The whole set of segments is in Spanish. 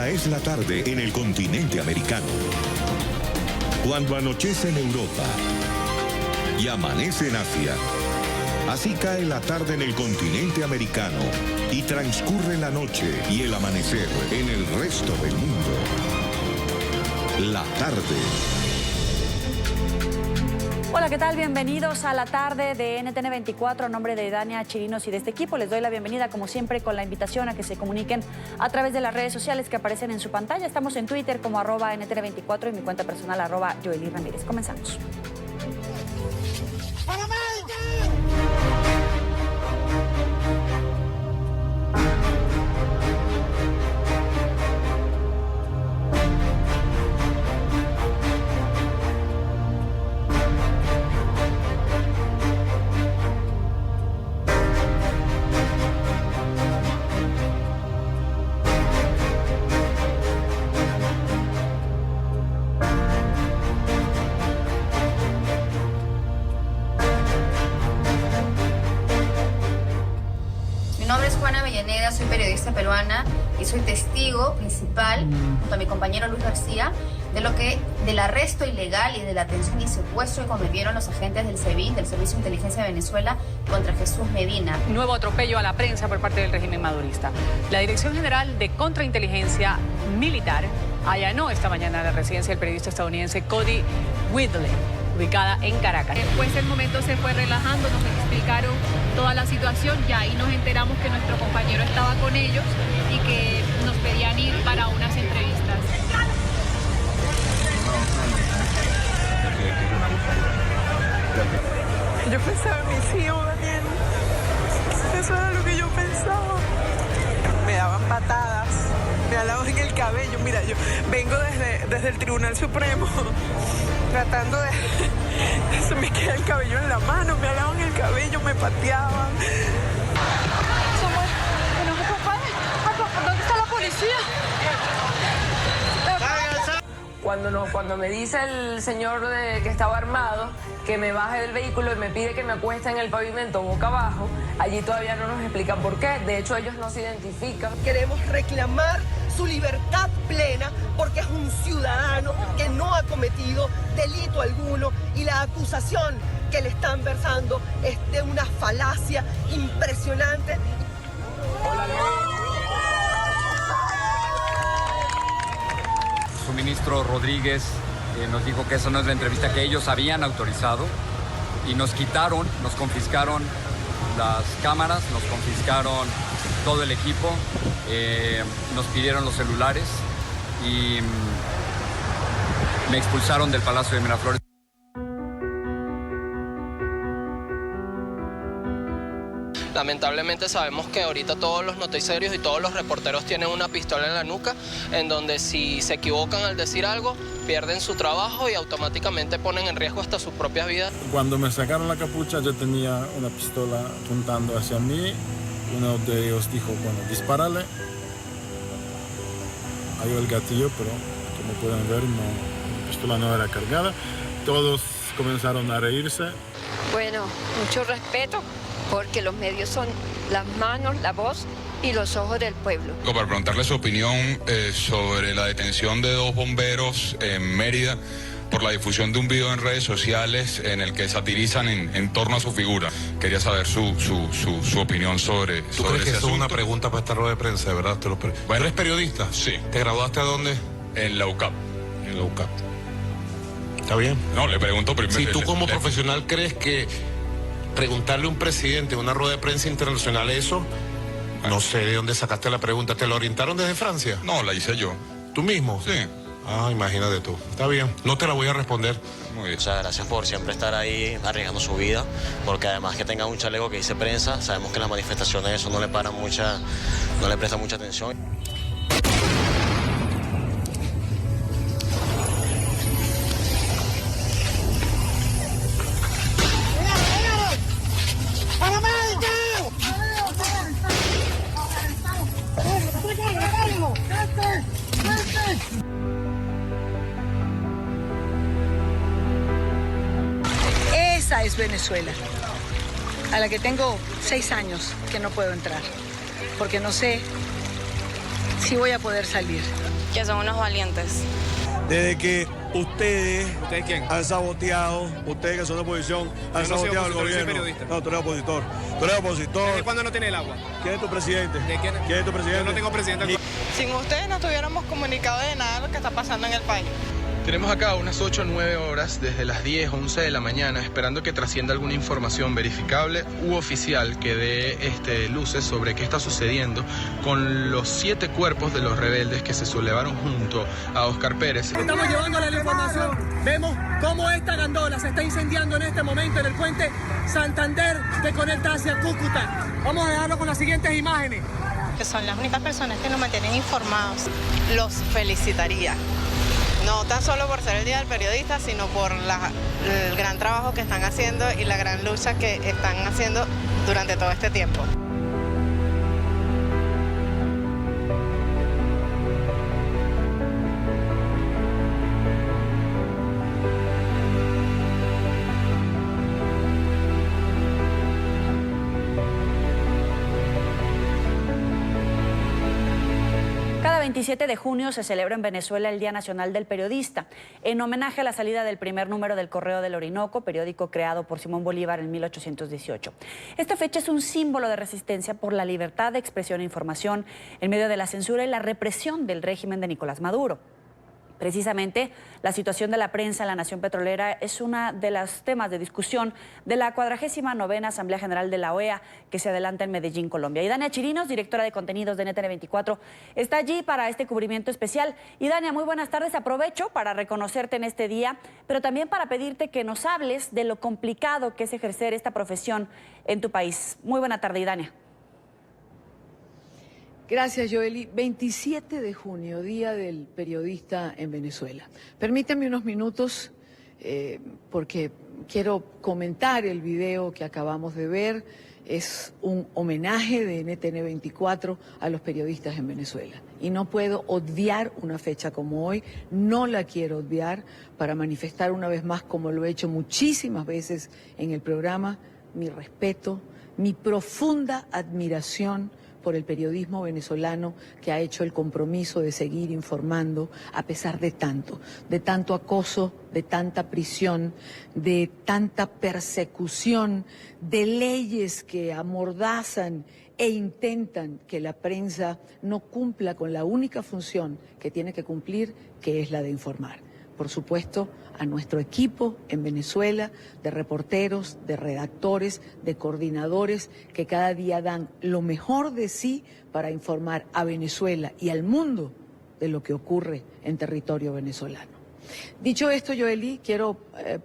Esta es la tarde en el continente americano. Cuando anochece en Europa y amanece en Asia, así cae la tarde en el continente americano y transcurre la noche y el amanecer en el resto del mundo. La tarde. Hola, ¿qué tal? Bienvenidos a la tarde de NTN 24. A nombre de Dania Chirinos y de este equipo les doy la bienvenida, como siempre, con la invitación a que se comuniquen a través de las redes sociales que aparecen en su pantalla. Estamos en Twitter como @NTN24 y mi cuenta personal @Joely Ramírez. Comenzamos. Soy periodista peruana y soy testigo principal, junto a mi compañero Luis García, del arresto ilegal y de la detención y secuestro que cometieron los agentes del SEBIN, del Servicio de Inteligencia de Venezuela, contra Jesús Medina. Nuevo atropello a la prensa por parte del régimen madurista. La Dirección General de Contrainteligencia Militar allanó esta mañana la residencia del periodista estadounidense Cody Whitley, ubicada en Caracas. Después el momento se fue relajando, nos explicaron toda la situación y ahí nos enteramos que nuestro compañero estaba con ellos y que nos pedían ir para unas entrevistas. Yo pensaba en mis hijos, Daniel. Eso era lo que yo pensaba. Me daban patadas, me alaban en el cabello. Mira, yo vengo desde el Tribunal Supremo tratando de... Se me queda el cabello en la mano, me alaban el cabello, me pateaban. ¿Dónde está la policía? Cuando me dice el señor que estaba armado que me baje del vehículo y me pide que me acueste en el pavimento boca abajo, allí todavía no nos explican por qué. De hecho, ellos no se identifican. Queremos reclamar su libertad plena porque es un ciudadano que no ha cometido delito alguno y la acusación que le están versando es de una falacia impresionante. Su ministro Rodríguez nos dijo que esa no es la entrevista que ellos habían autorizado y nos confiscaron las cámaras, nos confiscaron todo el equipo, nos pidieron los celulares y me expulsaron del Palacio de Miraflores. Lamentablemente sabemos que ahorita todos los noticiarios y todos los reporteros tienen una pistola en la nuca, en donde si se equivocan al decir algo, pierden su trabajo y automáticamente ponen en riesgo hasta sus propias vidas. Cuando me sacaron la capucha yo tenía una pistola apuntando hacia mí. Uno de ellos dijo, bueno, dispárale. Hay el gatillo, pero como pueden ver, la pistola no era cargada. Todos comenzaron a reírse. Bueno, mucho respeto, porque los medios son las manos, la voz y los ojos del pueblo. Para preguntarle su opinión sobre la detención de 2 bomberos en Mérida por la difusión de un video en redes sociales en el que satirizan en torno a su figura. Quería saber su opinión sobre ¿Tú crees que ese eso es una asunto? pregunta para esta rueda de prensa, de verdad? Bueno, ¿Eres periodista? Sí. ¿Te graduaste a dónde? En la UCAP. En la UCAP. ¿Está bien? No, le pregunto primero. Si tú como profesional crees que preguntarle a un presidente en una rueda de prensa internacional eso, no sé de dónde sacaste la pregunta. ¿Te la orientaron desde Francia? No, la hice yo. ¿Tú mismo? Sí. Ah, imagínate tú. Está bien, no te la voy a responder. Muy bien. O sea, gracias por siempre estar ahí arriesgando su vida, porque además que tenga un chaleco que dice prensa, sabemos que las manifestaciones eso no le presta mucha atención. Esa es Venezuela, a la que tengo 6 años que no puedo entrar, porque no sé sí voy a poder salir. Que son unos valientes. Desde que ustedes han saboteado, ustedes que son de oposición, han saboteado el gobierno. Periodista. No, tú eres opositor. Tú eres opositor. ¿Desde cuándo no tiene el agua? ¿Quién es tu presidente? ¿Quién es tu presidente? Yo no tengo presidente. Sin ustedes no estuviéramos comunicados de nada de lo que está pasando en el país. Tenemos acá unas 8 o 9 horas desde las 10 o 11 de la mañana esperando que trascienda alguna información verificable u oficial que dé luces sobre qué está sucediendo con los 7 cuerpos de los rebeldes que se sublevaron junto a Óscar Pérez. Estamos llevándole la información. Vemos cómo esta gandola se está incendiando en este momento en el puente Santander que conecta hacia Cúcuta. Vamos a dejarlo con las siguientes imágenes. Que son las únicas personas que nos mantienen informados. Los felicitaría. No tan solo por ser el Día del Periodista, sino por el gran trabajo que están haciendo y la gran lucha que están haciendo durante todo este tiempo. Cada 27 de junio se celebra en Venezuela el Día Nacional del Periodista, en homenaje a la salida del primer número del Correo del Orinoco, periódico creado por Simón Bolívar en 1818. Esta fecha es un símbolo de resistencia por la libertad de expresión e información en medio de la censura y la represión del régimen de Nicolás Maduro. Precisamente, la situación de la prensa en la nación petrolera es uno de los temas de discusión de la 49ª Asamblea General de la OEA que se adelanta en Medellín, Colombia. Y Dania Chirinos, directora de contenidos de NTN 24, está allí para este cubrimiento especial. Y Dania, muy buenas tardes. Aprovecho para reconocerte en este día, pero también para pedirte que nos hables de lo complicado que es ejercer esta profesión en tu país. Muy buena tarde, Dania. Gracias, Joely. 27 de junio, Día del Periodista en Venezuela. Permíteme unos minutos porque quiero comentar el video que acabamos de ver. Es un homenaje de NTN 24 a los periodistas en Venezuela. Y no puedo obviar una fecha como hoy, no la quiero obviar para manifestar una vez más, como lo he hecho muchísimas veces en el programa, mi respeto, mi profunda admiración por el periodismo venezolano que ha hecho el compromiso de seguir informando a pesar de tanto acoso, de tanta prisión, de tanta persecución, de leyes que amordazan e intentan que la prensa no cumpla con la única función que tiene que cumplir, que es la de informar. Por supuesto, a nuestro equipo en Venezuela, de reporteros, de redactores, de coordinadores, que cada día dan lo mejor de sí para informar a Venezuela y al mundo de lo que ocurre en territorio venezolano. Dicho esto, Joely, quiero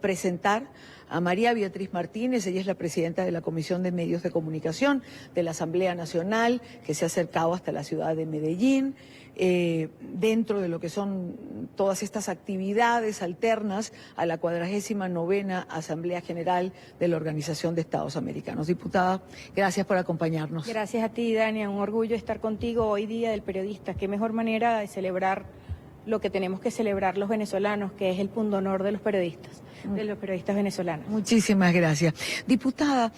presentar a María Beatriz Martínez. Ella es la presidenta de la Comisión de Medios de Comunicación de la Asamblea Nacional, que se ha acercado hasta la ciudad de Medellín, dentro de lo que son todas estas actividades alternas a la 49ª Asamblea General de la Organización de Estados Americanos. Diputada, gracias por acompañarnos. Gracias a ti, Dania. Un orgullo estar contigo hoy, Día del Periodista. Qué mejor manera de celebrar lo que tenemos que celebrar los venezolanos, que es el pundonor de los periodistas venezolanos. Muchísimas gracias. Diputada,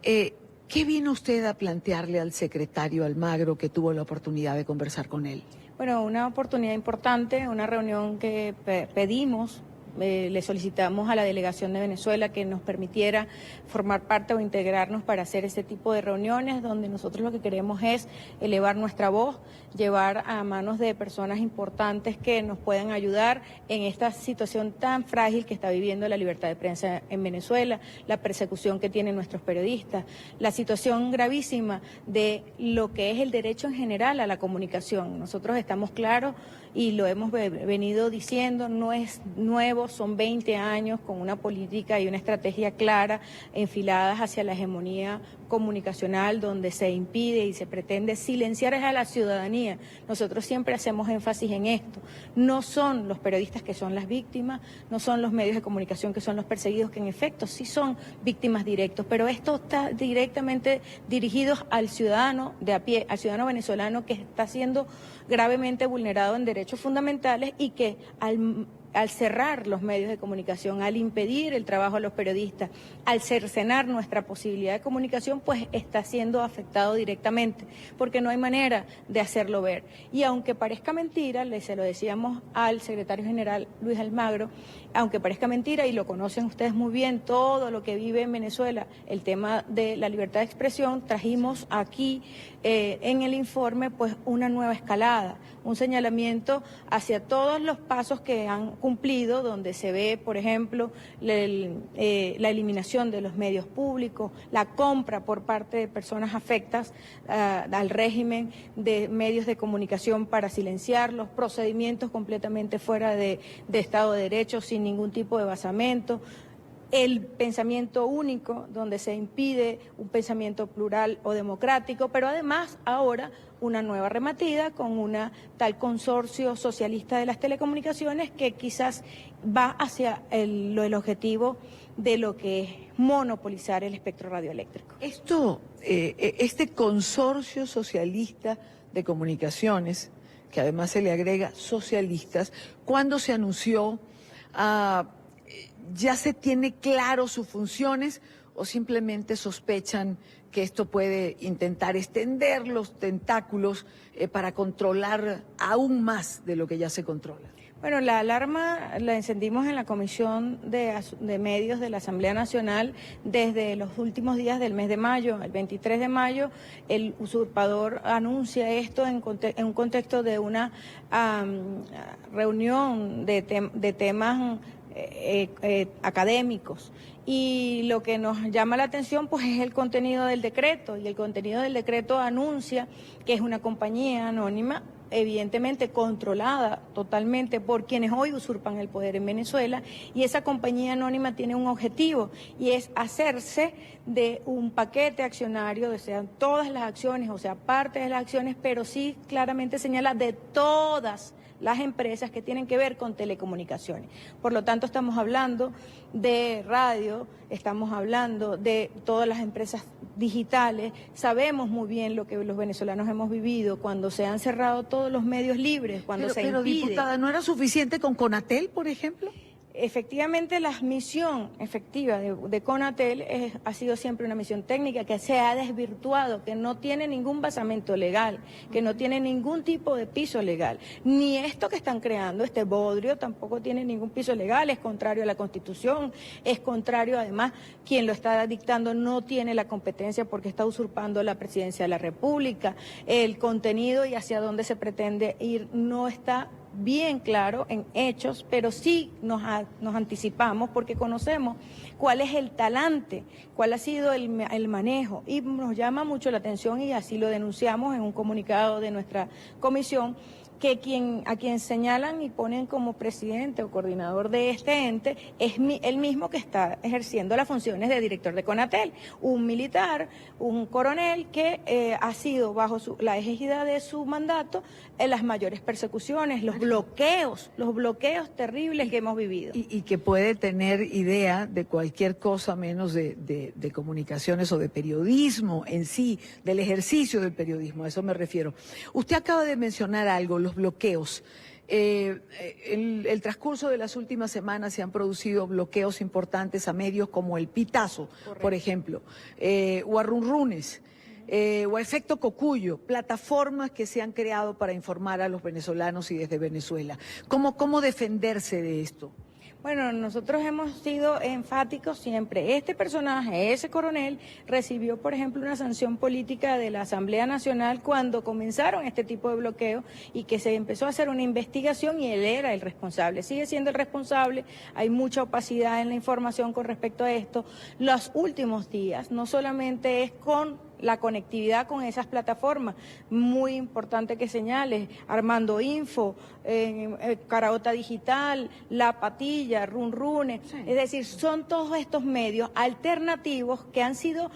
¿qué vino usted a plantearle al secretario Almagro, que tuvo la oportunidad de conversar con él? Bueno, una oportunidad importante, una reunión que pedimos. Le solicitamos a la delegación de Venezuela que nos permitiera formar parte o integrarnos para hacer este tipo de reuniones donde nosotros lo que queremos es elevar nuestra voz, llevar a manos de personas importantes que nos puedan ayudar en esta situación tan frágil que está viviendo la libertad de prensa en Venezuela, la persecución que tienen nuestros periodistas, la situación gravísima de lo que es el derecho en general a la comunicación. Nosotros estamos claros y lo hemos venido diciendo, no es nuevo, son 20 años con una política y una estrategia clara enfiladas hacia la hegemonía comunicacional, donde se impide y se pretende silenciar a la ciudadanía. Nosotros siempre hacemos énfasis en esto. No son los periodistas que son las víctimas, no son los medios de comunicación que son los perseguidos, que en efecto sí son víctimas directos, pero esto está directamente dirigido al ciudadano de a pie, al ciudadano venezolano que está siendo gravemente vulnerado en derechos fundamentales y que al al cerrar los medios de comunicación, al impedir el trabajo de los periodistas, al cercenar nuestra posibilidad de comunicación, pues está siendo afectado directamente, porque no hay manera de hacerlo ver. Y aunque parezca mentira, se lo decíamos al secretario general Luis Almagro, aunque parezca mentira, y lo conocen ustedes muy bien, todo lo que vive en Venezuela, el tema de la libertad de expresión, trajimos aquí en el informe pues una nueva escalada, un señalamiento hacia todos los pasos que han cumplido, donde se ve, por ejemplo, la eliminación de los medios públicos, la compra por parte de personas afectas al régimen de medios de comunicación para silenciarlos, procedimientos completamente fuera de Estado de Derecho, sin ningún tipo de basamento, el pensamiento único, donde se impide un pensamiento plural o democrático, pero además ahora una nueva arremetida con una tal consorcio socialista de las telecomunicaciones que quizás va hacia el objetivo de lo que es monopolizar el espectro radioeléctrico. Este consorcio socialista de comunicaciones, que además se le agrega socialistas, ¿cuándo se anunció? ¿Ya se tiene claro sus funciones o simplemente sospechan que esto puede intentar extender los tentáculos para controlar aún más de lo que ya se controla? Bueno, la alarma la encendimos en la Comisión de Medios de la Asamblea Nacional desde los últimos días del mes de mayo. El 23 de mayo el usurpador anuncia esto en un contexto de una reunión de temas académicos, y lo que nos llama la atención pues es el contenido del decreto, y el contenido del decreto anuncia que es una compañía anónima evidentemente controlada totalmente por quienes hoy usurpan el poder en Venezuela, y esa compañía anónima tiene un objetivo y es hacerse de un paquete accionario, o sea, todas las acciones, o sea, parte de las acciones, pero sí claramente señala de todas las empresas que tienen que ver con telecomunicaciones. Por lo tanto, estamos hablando de radio, estamos hablando de todas las empresas digitales. Sabemos muy bien lo que los venezolanos hemos vivido cuando se han cerrado todos los medios libres, cuando se impide. Pero, diputada, ¿no era suficiente con Conatel, por ejemplo? Efectivamente, la misión efectiva de Conatel ha sido siempre una misión técnica que se ha desvirtuado, que no tiene ningún basamento legal, que no tiene ningún tipo de piso legal. Ni esto que están creando, este bodrio, tampoco tiene ningún piso legal, es contrario a la Constitución, es contrario, además, quien lo está dictando no tiene la competencia porque está usurpando la presidencia de la República. El contenido y hacia dónde se pretende ir no está bien claro en hechos, pero sí nos anticipamos porque conocemos cuál es el talante, cuál ha sido el manejo, y nos llama mucho la atención, y así lo denunciamos en un comunicado de nuestra comisión, que a quien señalan y ponen como presidente o coordinador de este ente es el mismo que está ejerciendo las funciones de director de Conatel, un militar, un coronel que ha sido bajo la égida de su mandato en las mayores persecuciones, los bloqueos terribles que hemos vivido. Y que puede tener idea de cualquier cosa menos de comunicaciones o de periodismo en sí, del ejercicio del periodismo, a eso me refiero. Usted acaba de mencionar algo, los bloqueos. El transcurso de las últimas semanas se han producido bloqueos importantes a medios como El Pitazo, correcto, por ejemplo, o a Runrunes, o a Efecto Cocuyo, plataformas que se han creado para informar a los venezolanos y desde Venezuela. ¿Cómo defenderse de esto? Bueno, nosotros hemos sido enfáticos siempre. Este personaje, ese coronel, recibió, por ejemplo, una sanción política de la Asamblea Nacional cuando comenzaron este tipo de bloqueos y que se empezó a hacer una investigación y él era el responsable. Sigue siendo el responsable, hay mucha opacidad en la información con respecto a esto. Los últimos días, no solamente es con la conectividad con esas plataformas, muy importante que señales, Armando Info, Caraota Digital, La Patilla, Runrunes, sí. Es decir, son todos estos medios alternativos que han sido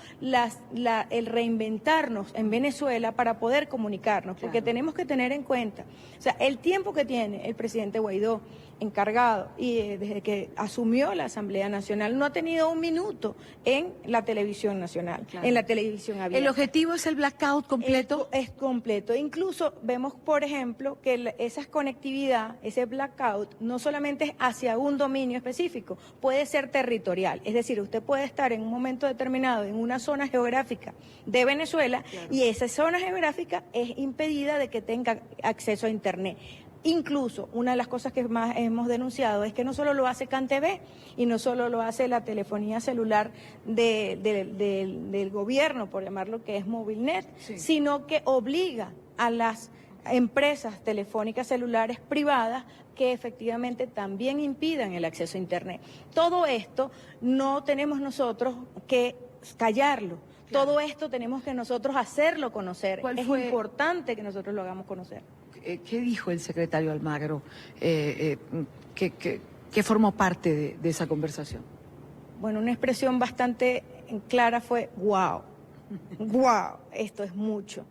el reinventarnos en Venezuela para poder comunicarnos, porque tenemos que tener en cuenta, o sea, el tiempo que tiene el presidente Guaidó encargado y desde que asumió la Asamblea Nacional no ha tenido un minuto en la televisión nacional, en la televisión abierta. ¿El objetivo es el blackout completo? Es completo. Incluso vemos, por ejemplo, que esa conectividad, ese blackout, no solamente es hacia un dominio específico, puede ser territorial. Es decir, usted puede estar en un momento determinado en una zona geográfica de Venezuela y esa zona geográfica es impedida de que tenga acceso a Internet. Incluso, una de las cosas que más hemos denunciado es que no solo lo hace CanTV y no solo lo hace la telefonía celular del gobierno, por llamarlo, que es Movilnet, sino que obliga a las empresas telefónicas celulares privadas que efectivamente también impidan el acceso a Internet. Todo esto no tenemos nosotros que callarlo. Todo esto tenemos que nosotros hacerlo conocer. Es importante que nosotros lo hagamos conocer. ¿Qué dijo el secretario Almagro que formó parte de esa conversación? Bueno, una expresión bastante clara fue wow, wow, esto es mucho.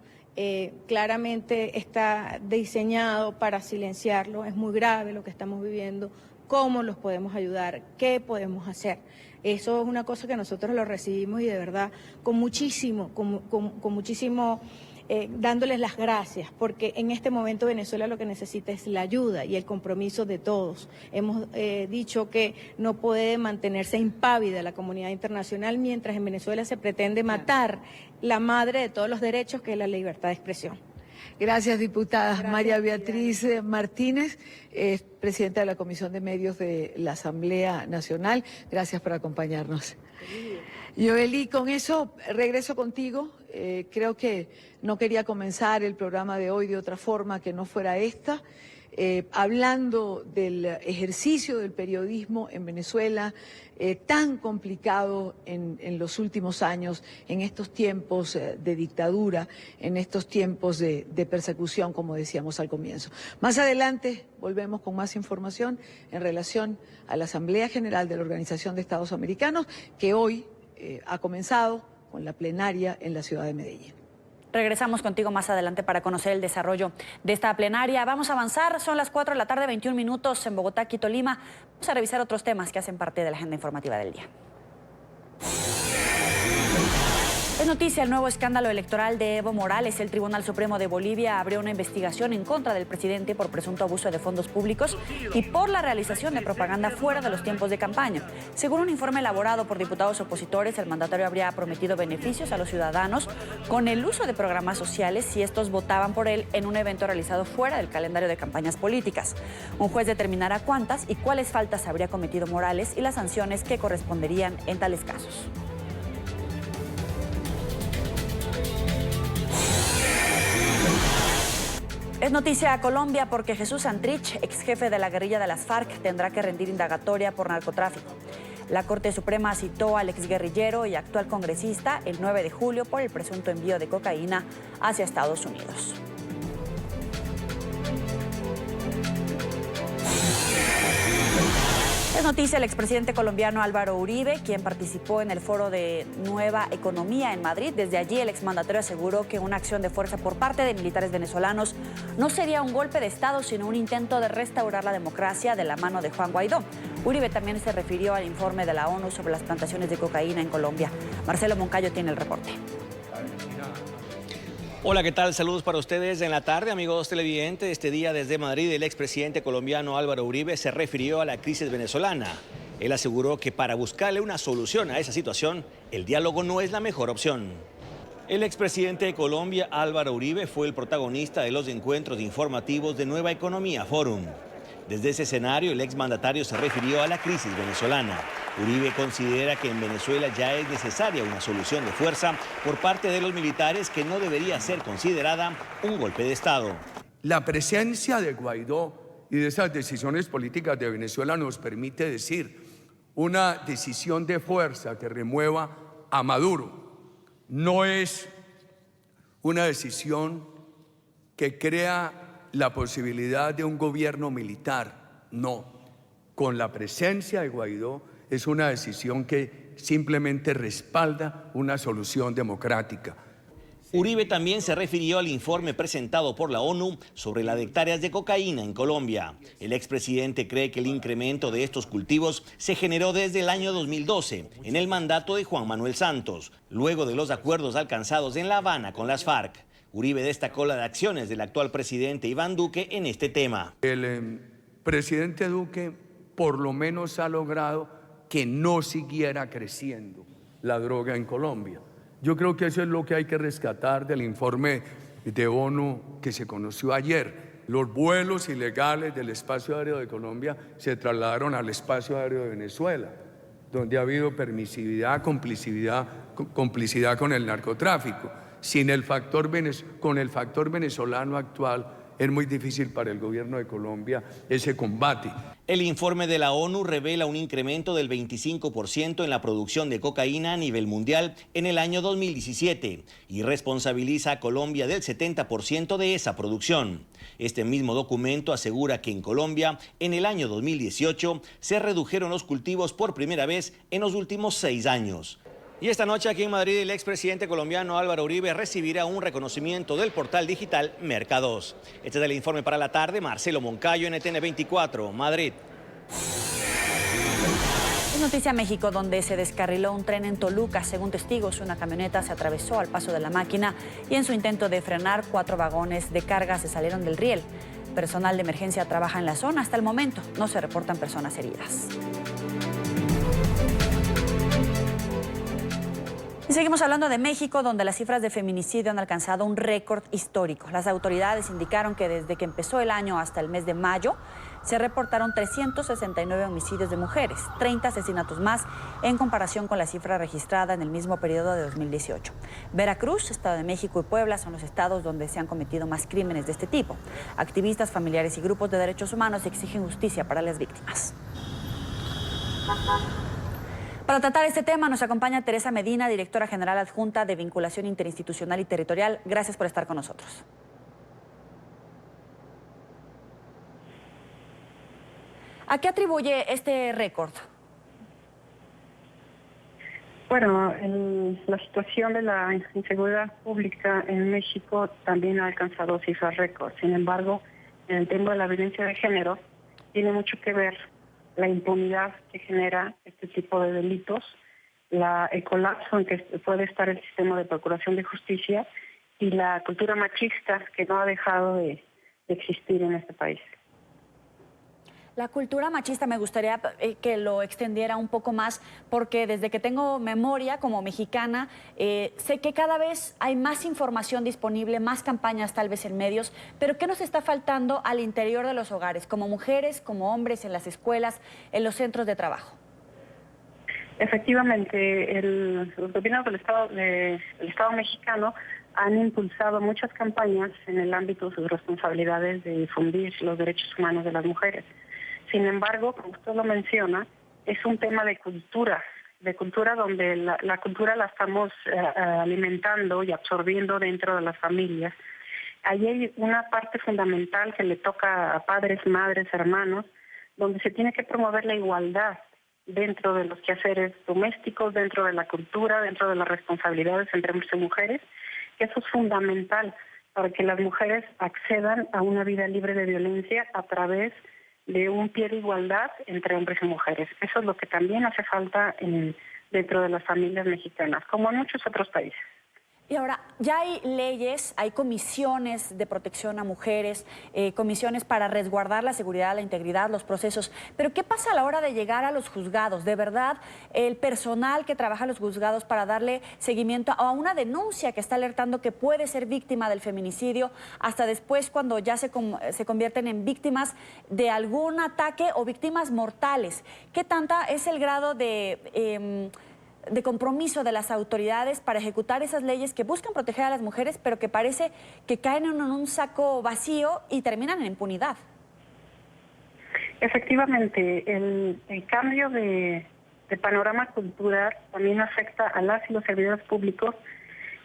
Claramente está diseñado para silenciarlo, es muy grave lo que estamos viviendo, cómo los podemos ayudar, qué podemos hacer. Eso es una cosa que nosotros lo recibimos y de verdad con muchísimo, dándoles las gracias, porque en este momento Venezuela lo que necesita es la ayuda y el compromiso de todos. Hemos dicho que no puede mantenerse impávida la comunidad internacional mientras en Venezuela se pretende matar la madre de todos los derechos, que es la libertad de expresión. Gracias, diputada. Gracias, María Beatriz Martínez, presidenta de la Comisión de Medios de la Asamblea Nacional. Gracias por acompañarnos. Yoeli, con eso regreso contigo. Creo que no quería comenzar el programa de hoy de otra forma que no fuera esta, hablando del ejercicio del periodismo en Venezuela, tan complicado en los últimos años, en estos tiempos de dictadura, en estos tiempos de persecución, como decíamos al comienzo. Más adelante volvemos con más información en relación a la Asamblea General de la Organización de Estados Americanos, que hoy ha comenzado con la plenaria en la ciudad de Medellín. Regresamos contigo más adelante para conocer el desarrollo de esta plenaria. Vamos a avanzar, son las 4 de la tarde, 21 minutos en Bogotá, Quito, Lima. Vamos a revisar otros temas que hacen parte de la agenda informativa del día. Es noticia el nuevo escándalo electoral de Evo Morales. El Tribunal Supremo de Bolivia abrió una investigación en contra del presidente por presunto abuso de fondos públicos y por la realización de propaganda fuera de los tiempos de campaña. Según un informe elaborado por diputados opositores, el mandatario habría prometido beneficios a los ciudadanos con el uso de programas sociales si estos votaban por él en un evento realizado fuera del calendario de campañas políticas. Un juez determinará cuántas y cuáles faltas habría cometido Morales y las sanciones que corresponderían en tales casos. Es noticia a Colombia porque Jesús Santrich, ex jefe de la guerrilla de las FARC, tendrá que rendir indagatoria por narcotráfico. La Corte Suprema citó al exguerrillero y actual congresista el 9 de julio por el presunto envío de cocaína hacia Estados Unidos. Es noticia el expresidente colombiano Álvaro Uribe, quien participó en el foro de Nueva Economía en Madrid. Desde allí, el exmandatario aseguró que una acción de fuerza por parte de militares venezolanos no sería un golpe de Estado, sino un intento de restaurar la democracia de la mano de Juan Guaidó. Uribe también se refirió al informe de la ONU sobre las plantaciones de cocaína en Colombia. Marcelo Moncayo tiene el reporte. Hola, ¿qué tal? Saludos para ustedes en la tarde, amigos televidentes. Este día desde Madrid, el expresidente colombiano Álvaro Uribe se refirió a la crisis venezolana. Él aseguró que para buscarle una solución a esa situación, el diálogo no es la mejor opción. El expresidente de Colombia, Álvaro Uribe, fue el protagonista de los encuentros informativos de Nueva Economía Forum. Desde ese escenario, el exmandatario se refirió a la crisis venezolana. Uribe considera que en Venezuela ya es necesaria una solución de fuerza por parte de los militares que no debería ser considerada un golpe de Estado. La presencia de Guaidó y de esas decisiones políticas de Venezuela nos permite decir una decisión de fuerza que remueva a Maduro. No es una decisión que crea la posibilidad de un gobierno militar, no. Con la presencia de Guaidó es una decisión que simplemente respalda una solución democrática. Uribe también se refirió al informe presentado por la ONU sobre las hectáreas de cocaína en Colombia. El expresidente cree que el incremento de estos cultivos se generó desde el año 2012, en el mandato de Juan Manuel Santos, luego de los acuerdos alcanzados en La Habana con las FARC. Uribe destacó las acciones del actual presidente Iván Duque en este tema. El presidente Duque por lo menos ha logrado que no siguiera creciendo la droga en Colombia. Yo creo que eso es lo que hay que rescatar del informe de ONU que se conoció ayer. Los vuelos ilegales del espacio aéreo de Colombia se trasladaron al espacio aéreo de Venezuela, donde ha habido permisividad, complicidad con el narcotráfico. Con el factor venezolano actual es muy difícil para el gobierno de Colombia ese combate. El informe de la ONU revela un incremento del 25% en la producción de cocaína a nivel mundial en el año 2017 y responsabiliza a Colombia del 70% de esa producción. Este mismo documento asegura que en Colombia, en el año 2018, se redujeron los cultivos por primera vez en los últimos 6 años. Y esta noche aquí en Madrid el expresidente colombiano Álvaro Uribe recibirá un reconocimiento del portal digital Merca2. Este es el informe para la tarde. Marcelo Moncayo, NTN 24, Madrid. Es noticia México, donde se descarriló un tren en Toluca. Según testigos, una camioneta se atravesó al paso de la máquina y en su intento de frenar, 4 vagones de carga se salieron del riel. Personal de emergencia trabaja en la zona. Hasta el momento no se reportan personas heridas. Y seguimos hablando de México, donde las cifras de feminicidio han alcanzado un récord histórico. Las autoridades indicaron que desde que empezó el año hasta el mes de mayo se reportaron 369 homicidios de mujeres, 30 asesinatos más en comparación con la cifra registrada en el mismo periodo de 2018. Veracruz, Estado de México y Puebla son los estados donde se han cometido más crímenes de este tipo. Activistas, familiares y grupos de derechos humanos exigen justicia para las víctimas. Para tratar este tema nos acompaña Teresa Medina, directora general adjunta de Vinculación Interinstitucional y Territorial. Gracias por estar con nosotros. ¿A qué atribuye este récord? Bueno, la situación de la inseguridad pública en México también ha alcanzado cifras récord. Sin embargo, en el tema de la violencia de género tiene mucho que ver la impunidad que genera este tipo de delitos, el colapso en que puede estar el sistema de procuración de justicia y la cultura machista que no ha dejado de existir en este país. La cultura machista me gustaría que lo extendiera un poco más, porque desde que tengo memoria como mexicana, sé que cada vez hay más información disponible, más campañas tal vez en medios, pero ¿qué nos está faltando al interior de los hogares, como mujeres, como hombres, en las escuelas, en los centros de trabajo? Efectivamente, los gobiernos del Estado mexicano han impulsado muchas campañas en el ámbito de sus responsabilidades de difundir los derechos humanos de las mujeres. Sin embargo, como usted lo menciona, es un tema de cultura donde la cultura la estamos alimentando y absorbiendo dentro de las familias. Allí hay una parte fundamental que le toca a padres, madres, hermanos, donde se tiene que promover la igualdad dentro de los quehaceres domésticos, dentro de la cultura, dentro de las responsabilidades entre hombres y mujeres, que eso es fundamental para que las mujeres accedan a una vida libre de violencia a través de un pie de igualdad entre hombres y mujeres. Eso es lo que también hace falta dentro de las familias mexicanas, como en muchos otros países. Y ahora, ya hay leyes, hay comisiones de protección a mujeres, comisiones para resguardar la seguridad, la integridad, los procesos. Pero ¿qué pasa a la hora de llegar a los juzgados? ¿De verdad el personal que trabaja en los juzgados para darle seguimiento a una denuncia que está alertando que puede ser víctima del feminicidio, hasta después cuando ya se convierten en víctimas de algún ataque o víctimas mortales? ¿Qué tanta es el grado de compromiso de las autoridades para ejecutar esas leyes que buscan proteger a las mujeres, pero que parece que caen en un saco vacío y terminan en impunidad? Efectivamente, el cambio de panorama cultural también afecta a las y los servidores públicos,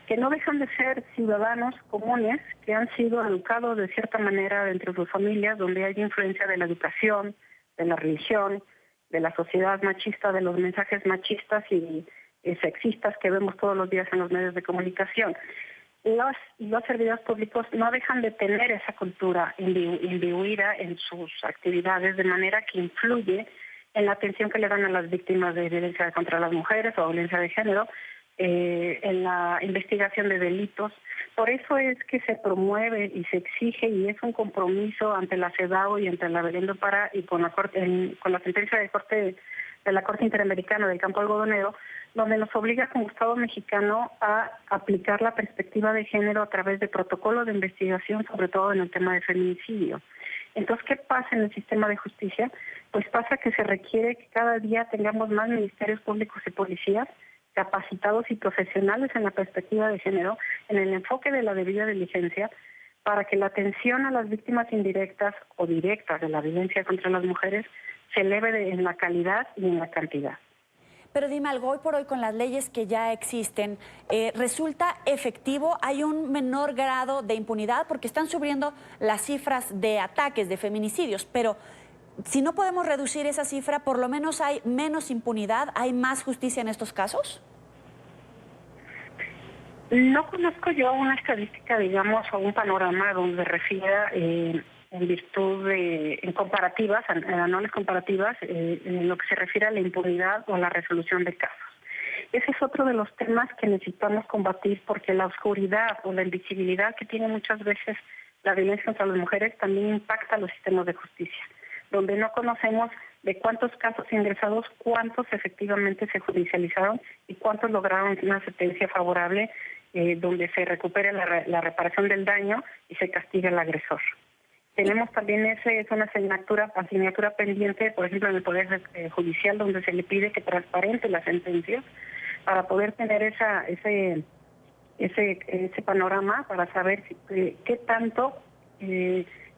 que no dejan de ser ciudadanos comunes que han sido educados de cierta manera dentro de sus familias, donde hay influencia de la educación, de la religión, de la sociedad machista, de los mensajes machistas y sexistas que vemos todos los días en los medios de comunicación. los servidores públicos no dejan de tener esa cultura imbuida en sus actividades, de manera que influye en la atención que le dan a las víctimas de violencia contra las mujeres o violencia de género, en la investigación de delitos. Por eso es que se promueve y se exige, y es un compromiso ante la CEDAW y ante la Belén do Pará y con la sentencia de la Corte Interamericana del Campo Algodonero, donde nos obliga como Estado mexicano a aplicar la perspectiva de género a través de protocolos de investigación, sobre todo en el tema de feminicidio. Entonces, ¿qué pasa en el sistema de justicia? Pues pasa que se requiere que cada día tengamos más ministerios públicos y policías capacitados y profesionales en la perspectiva de género, en el enfoque de la debida diligencia, para que la atención a las víctimas indirectas o directas de la violencia contra las mujeres se eleve en la calidad y en la cantidad. Pero dime algo, hoy por hoy con las leyes que ya existen, ¿resulta efectivo? ¿Hay un menor grado de impunidad? Porque están subiendo las cifras de ataques, de feminicidios, pero si no podemos reducir esa cifra, por lo menos hay menos impunidad, ¿hay más justicia en estos casos? No conozco yo una estadística, digamos, o un panorama donde refiera en virtud de, en comparativas, anuales comparativas, en lo que se refiere a la impunidad o a la resolución de casos. Ese es otro de los temas que necesitamos combatir, porque la oscuridad o la invisibilidad que tiene muchas veces la violencia contra las mujeres también impacta a los sistemas de justicia, donde no conocemos de cuántos casos ingresados, cuántos efectivamente se judicializaron y cuántos lograron una sentencia favorable, donde se recupere la reparación del daño y se castiga al agresor. Tenemos también una asignatura pendiente, por ejemplo, en el Poder Judicial, donde se le pide que transparente las sentencias para poder tener ese panorama, para saber qué tanto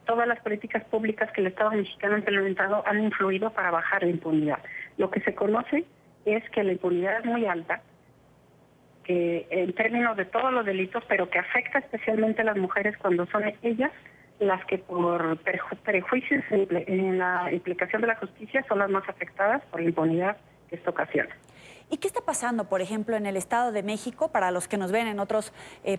todas las políticas públicas que el Estado mexicano ha implementado han influido para bajar la impunidad. Lo que se conoce es que la impunidad es muy alta, que en términos de todos los delitos, pero que afecta especialmente a las mujeres cuando son ellas las que por prejuicios en la implicación de la justicia son las más afectadas por la impunidad que esto ocasiona. ¿Y qué está pasando, por ejemplo, en el Estado de México? Para los que nos ven en otros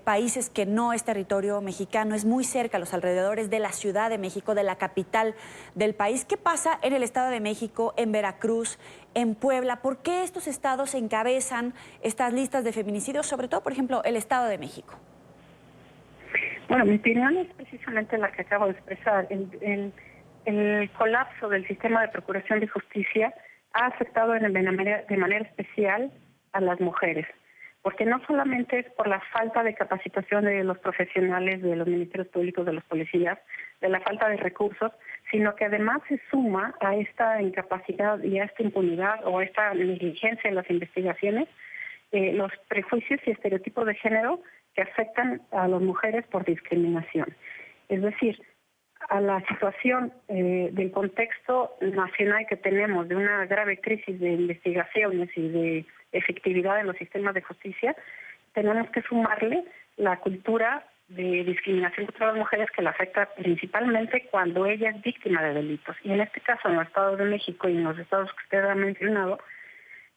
países que no es territorio mexicano, es muy cerca, a los alrededores de la Ciudad de México, de la capital del país. ¿Qué pasa en el Estado de México, en Veracruz, en Puebla? ¿Por qué estos estados encabezan estas listas de feminicidios, sobre todo, por ejemplo, el Estado de México? Bueno, mi opinión es precisamente la que acabo de expresar. El colapso del sistema de procuración de justicia ha afectado de manera especial a las mujeres, porque no solamente es por la falta de capacitación de los profesionales, de los ministerios públicos, de los policías, de la falta de recursos, sino que además se suma a esta incapacidad y a esta impunidad o a esta negligencia en las investigaciones, los prejuicios y estereotipos de género que afectan a las mujeres por discriminación. Es decir, a la situación del contexto nacional que tenemos de una grave crisis de investigaciones y de efectividad en los sistemas de justicia, tenemos que sumarle la cultura de discriminación contra las mujeres que la afecta principalmente cuando ella es víctima de delitos. Y en este caso, en los estados de México y en los estados que usted ha mencionado,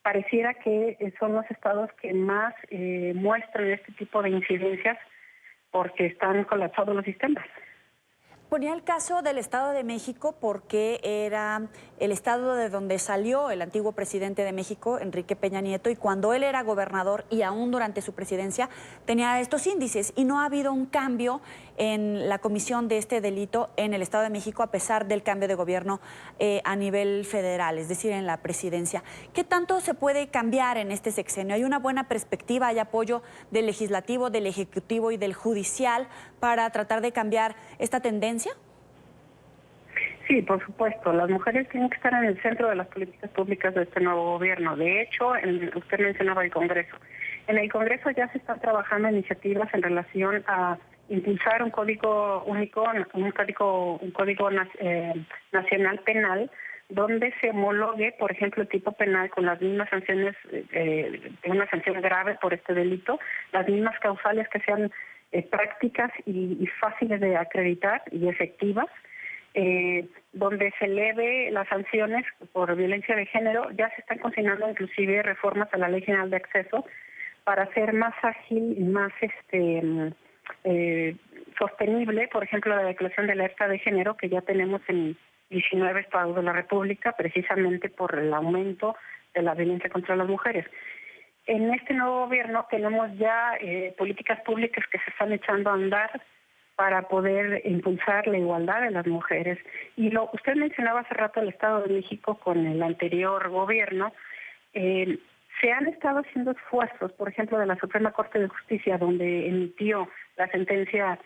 pareciera que son los estados que más muestran este tipo de incidencias porque están colapsados los sistemas. Ponía el caso del Estado de México porque era el estado de donde salió el antiguo presidente de México, Enrique Peña Nieto, y cuando él era gobernador y aún durante su presidencia tenía estos índices, y no ha habido un cambio en la comisión de este delito en el Estado de México a pesar del cambio de gobierno a nivel federal, es decir, en la presidencia. ¿Qué tanto se puede cambiar en este sexenio? ¿Hay una buena perspectiva, hay apoyo del legislativo, del ejecutivo y del judicial para tratar de cambiar esta tendencia? Sí, por supuesto. Las mujeres tienen que estar en el centro de las políticas públicas de este nuevo gobierno. De hecho, usted mencionaba el Congreso. En el Congreso ya se están trabajando iniciativas en relación a impulsar un código único, un código nacional penal, donde se homologue, por ejemplo, el tipo penal con las mismas sanciones, de una sanción grave por este delito, las mismas causales que sean prácticas y fáciles de acreditar y efectivas, donde se eleve las sanciones por violencia de género. Ya se están cocinando inclusive reformas a la Ley General de Acceso para ser más ágil y más sostenible, por ejemplo, la declaración de alerta de género que ya tenemos en 19 estados de la República, precisamente por el aumento de la violencia contra las mujeres. En este nuevo gobierno tenemos ya políticas públicas que se están echando a andar para poder impulsar la igualdad de las mujeres. Y usted mencionaba hace rato el Estado de México con el anterior gobierno. Se han estado haciendo esfuerzos, por ejemplo, de la Suprema Corte de Justicia, donde emitió la sentencia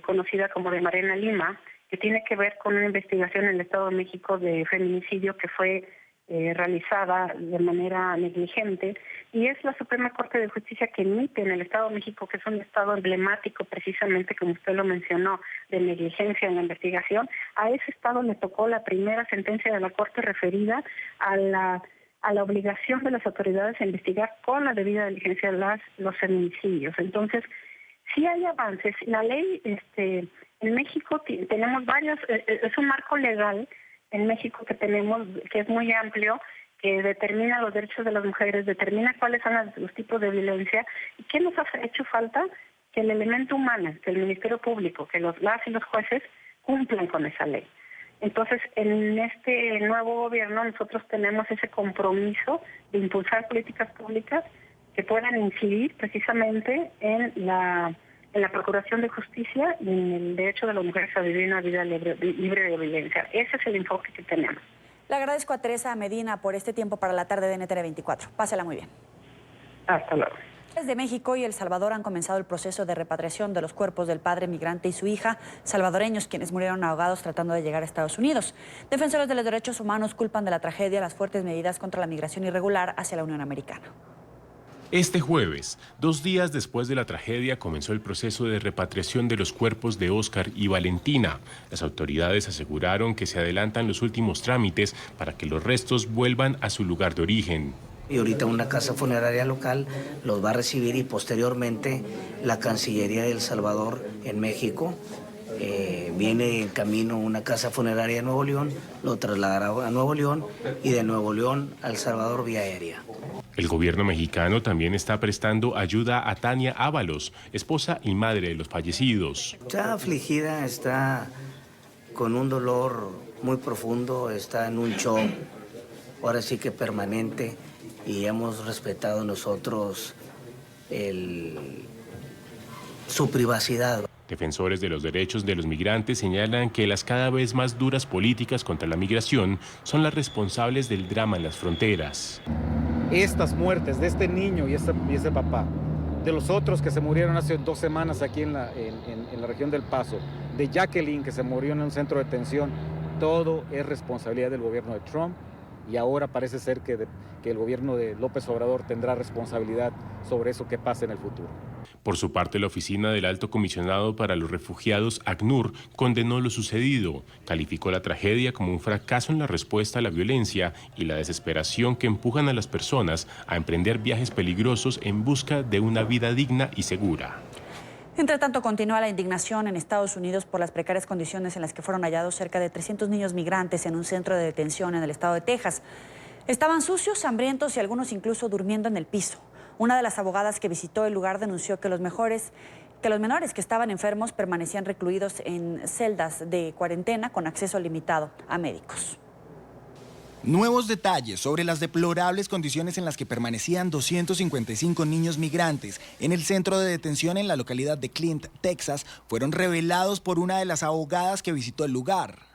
conocida como de Mariana Lima, que tiene que ver con una investigación en el Estado de México de feminicidio que fue realizada de manera negligente, y es la Suprema Corte de Justicia que emite en el Estado de México, que es un estado emblemático precisamente, como usted lo mencionó, de negligencia en la investigación. A ese estado le tocó la primera sentencia de la Corte referida a la obligación de las autoridades a investigar con la debida diligencia los feminicidios. Entonces, sí hay avances. La ley en México tenemos varios, es un marco legal en México que tenemos, que es muy amplio, que determina los derechos de las mujeres, determina cuáles son los tipos de violencia. ¿Y qué nos ha hecho falta? Que el elemento humano, que el Ministerio Público, que las y los jueces cumplan con esa ley. Entonces, en este nuevo gobierno nosotros tenemos ese compromiso de impulsar políticas públicas que puedan incidir precisamente en la procuración de justicia y en el derecho de las mujeres a vivir una vida libre de violencia. Ese es el enfoque que tenemos. Le agradezco a Teresa Medina por este tiempo para la tarde de NTN 24. Pásela muy bien. Hasta luego. Desde México y El Salvador han comenzado el proceso de repatriación de los cuerpos del padre migrante y su hija, salvadoreños, quienes murieron ahogados tratando de llegar a Estados Unidos. Defensores de los derechos humanos culpan de la tragedia las fuertes medidas contra la migración irregular hacia la Unión Americana. Este jueves, 2 días después de la tragedia, comenzó el proceso de repatriación de los cuerpos de Óscar y Valentina. Las autoridades aseguraron que se adelantan los últimos trámites para que los restos vuelvan a su lugar de origen. Y ahorita una casa funeraria local los va a recibir y posteriormente la Cancillería de El Salvador en México. Viene en camino una casa funeraria de Nuevo León, lo trasladará a Nuevo León y de Nuevo León a El Salvador vía aérea. El gobierno mexicano también está prestando ayuda a Tania Ábalos, esposa y madre de los fallecidos. Está afligida, está con un dolor muy profundo, está en un shock, ahora sí que permanente, y hemos respetado nosotros su privacidad. Defensores de los derechos de los migrantes señalan que las cada vez más duras políticas contra la migración son las responsables del drama en las fronteras. Estas muertes de este niño y ese papá, de los otros que se murieron hace 2 semanas aquí en la región del Paso, de Jacqueline que se murió en un centro de detención, todo es responsabilidad del gobierno de Trump, y ahora parece ser que el gobierno de López Obrador tendrá responsabilidad sobre eso que pasa en el futuro. Por su parte, la oficina del Alto Comisionado para los Refugiados, ACNUR, condenó lo sucedido, calificó la tragedia como un fracaso en la respuesta a la violencia y la desesperación que empujan a las personas a emprender viajes peligrosos en busca de una vida digna y segura. Entre tanto, continúa la indignación en Estados Unidos por las precarias condiciones en las que fueron hallados cerca de 300 niños migrantes en un centro de detención en el estado de Texas. Estaban sucios, hambrientos y algunos incluso durmiendo en el piso. Una de las abogadas que visitó el lugar denunció que los menores que estaban enfermos permanecían recluidos en celdas de cuarentena con acceso limitado a médicos. Nuevos detalles sobre las deplorables condiciones en las que permanecían 255 niños migrantes en el centro de detención en la localidad de Clint, Texas, fueron revelados por una de las abogadas que visitó el lugar.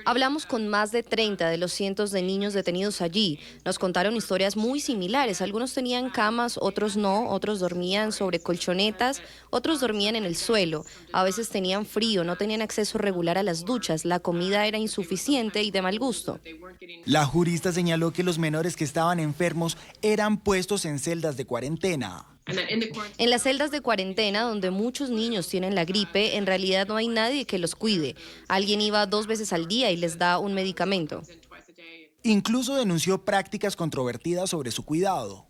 Hablamos con más de 30 de los cientos de niños detenidos allí. Nos contaron historias muy similares. Algunos tenían camas, otros no. Otros dormían sobre colchonetas, otros dormían en el suelo. A veces tenían frío, no tenían acceso regular a las duchas. La comida era insuficiente y de mal gusto. La jurista señaló que los menores que estaban enfermos eran puestos en celdas de cuarentena. En las celdas de cuarentena, donde muchos niños tienen la gripe, en realidad no hay nadie que los cuide. Alguien iba 2 veces al día y les da un medicamento. Incluso denunció prácticas controvertidas sobre su cuidado.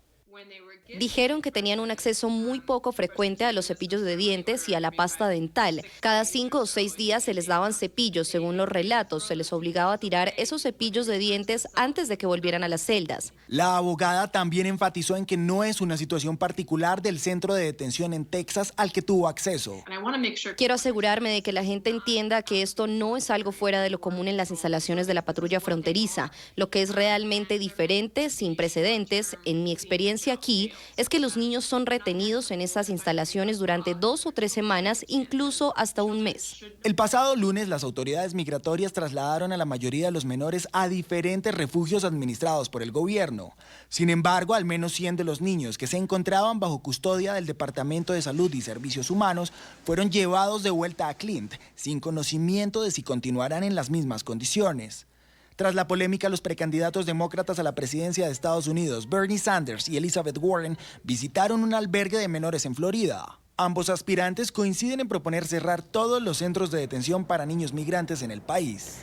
dijeron que tenían un acceso muy poco frecuente a los cepillos de dientes y a la pasta dental. Cada 5 o 6 días se les daban cepillos, según los relatos. Se les obligaba a tirar esos cepillos de dientes antes de que volvieran a las celdas. La abogada también enfatizó en que no es una situación particular del centro de detención en Texas al que tuvo acceso. Quiero asegurarme de que la gente entienda que esto no es algo fuera de lo común en las instalaciones de la patrulla fronteriza. Lo que es realmente diferente, sin precedentes, en mi experiencia aquí, es que los niños son retenidos en estas instalaciones durante 2 o 3 semanas, incluso hasta un mes. El pasado lunes, las autoridades migratorias trasladaron a la mayoría de los menores a diferentes refugios administrados por el gobierno. Sin embargo, al menos 100 de los niños que se encontraban bajo custodia del Departamento de Salud y Servicios Humanos fueron llevados de vuelta a Clint, sin conocimiento de si continuarán en las mismas condiciones. Tras la polémica, los precandidatos demócratas a la presidencia de Estados Unidos, Bernie Sanders y Elizabeth Warren, visitaron un albergue de menores en Florida. Ambos aspirantes coinciden en proponer cerrar todos los centros de detención para niños migrantes en el país.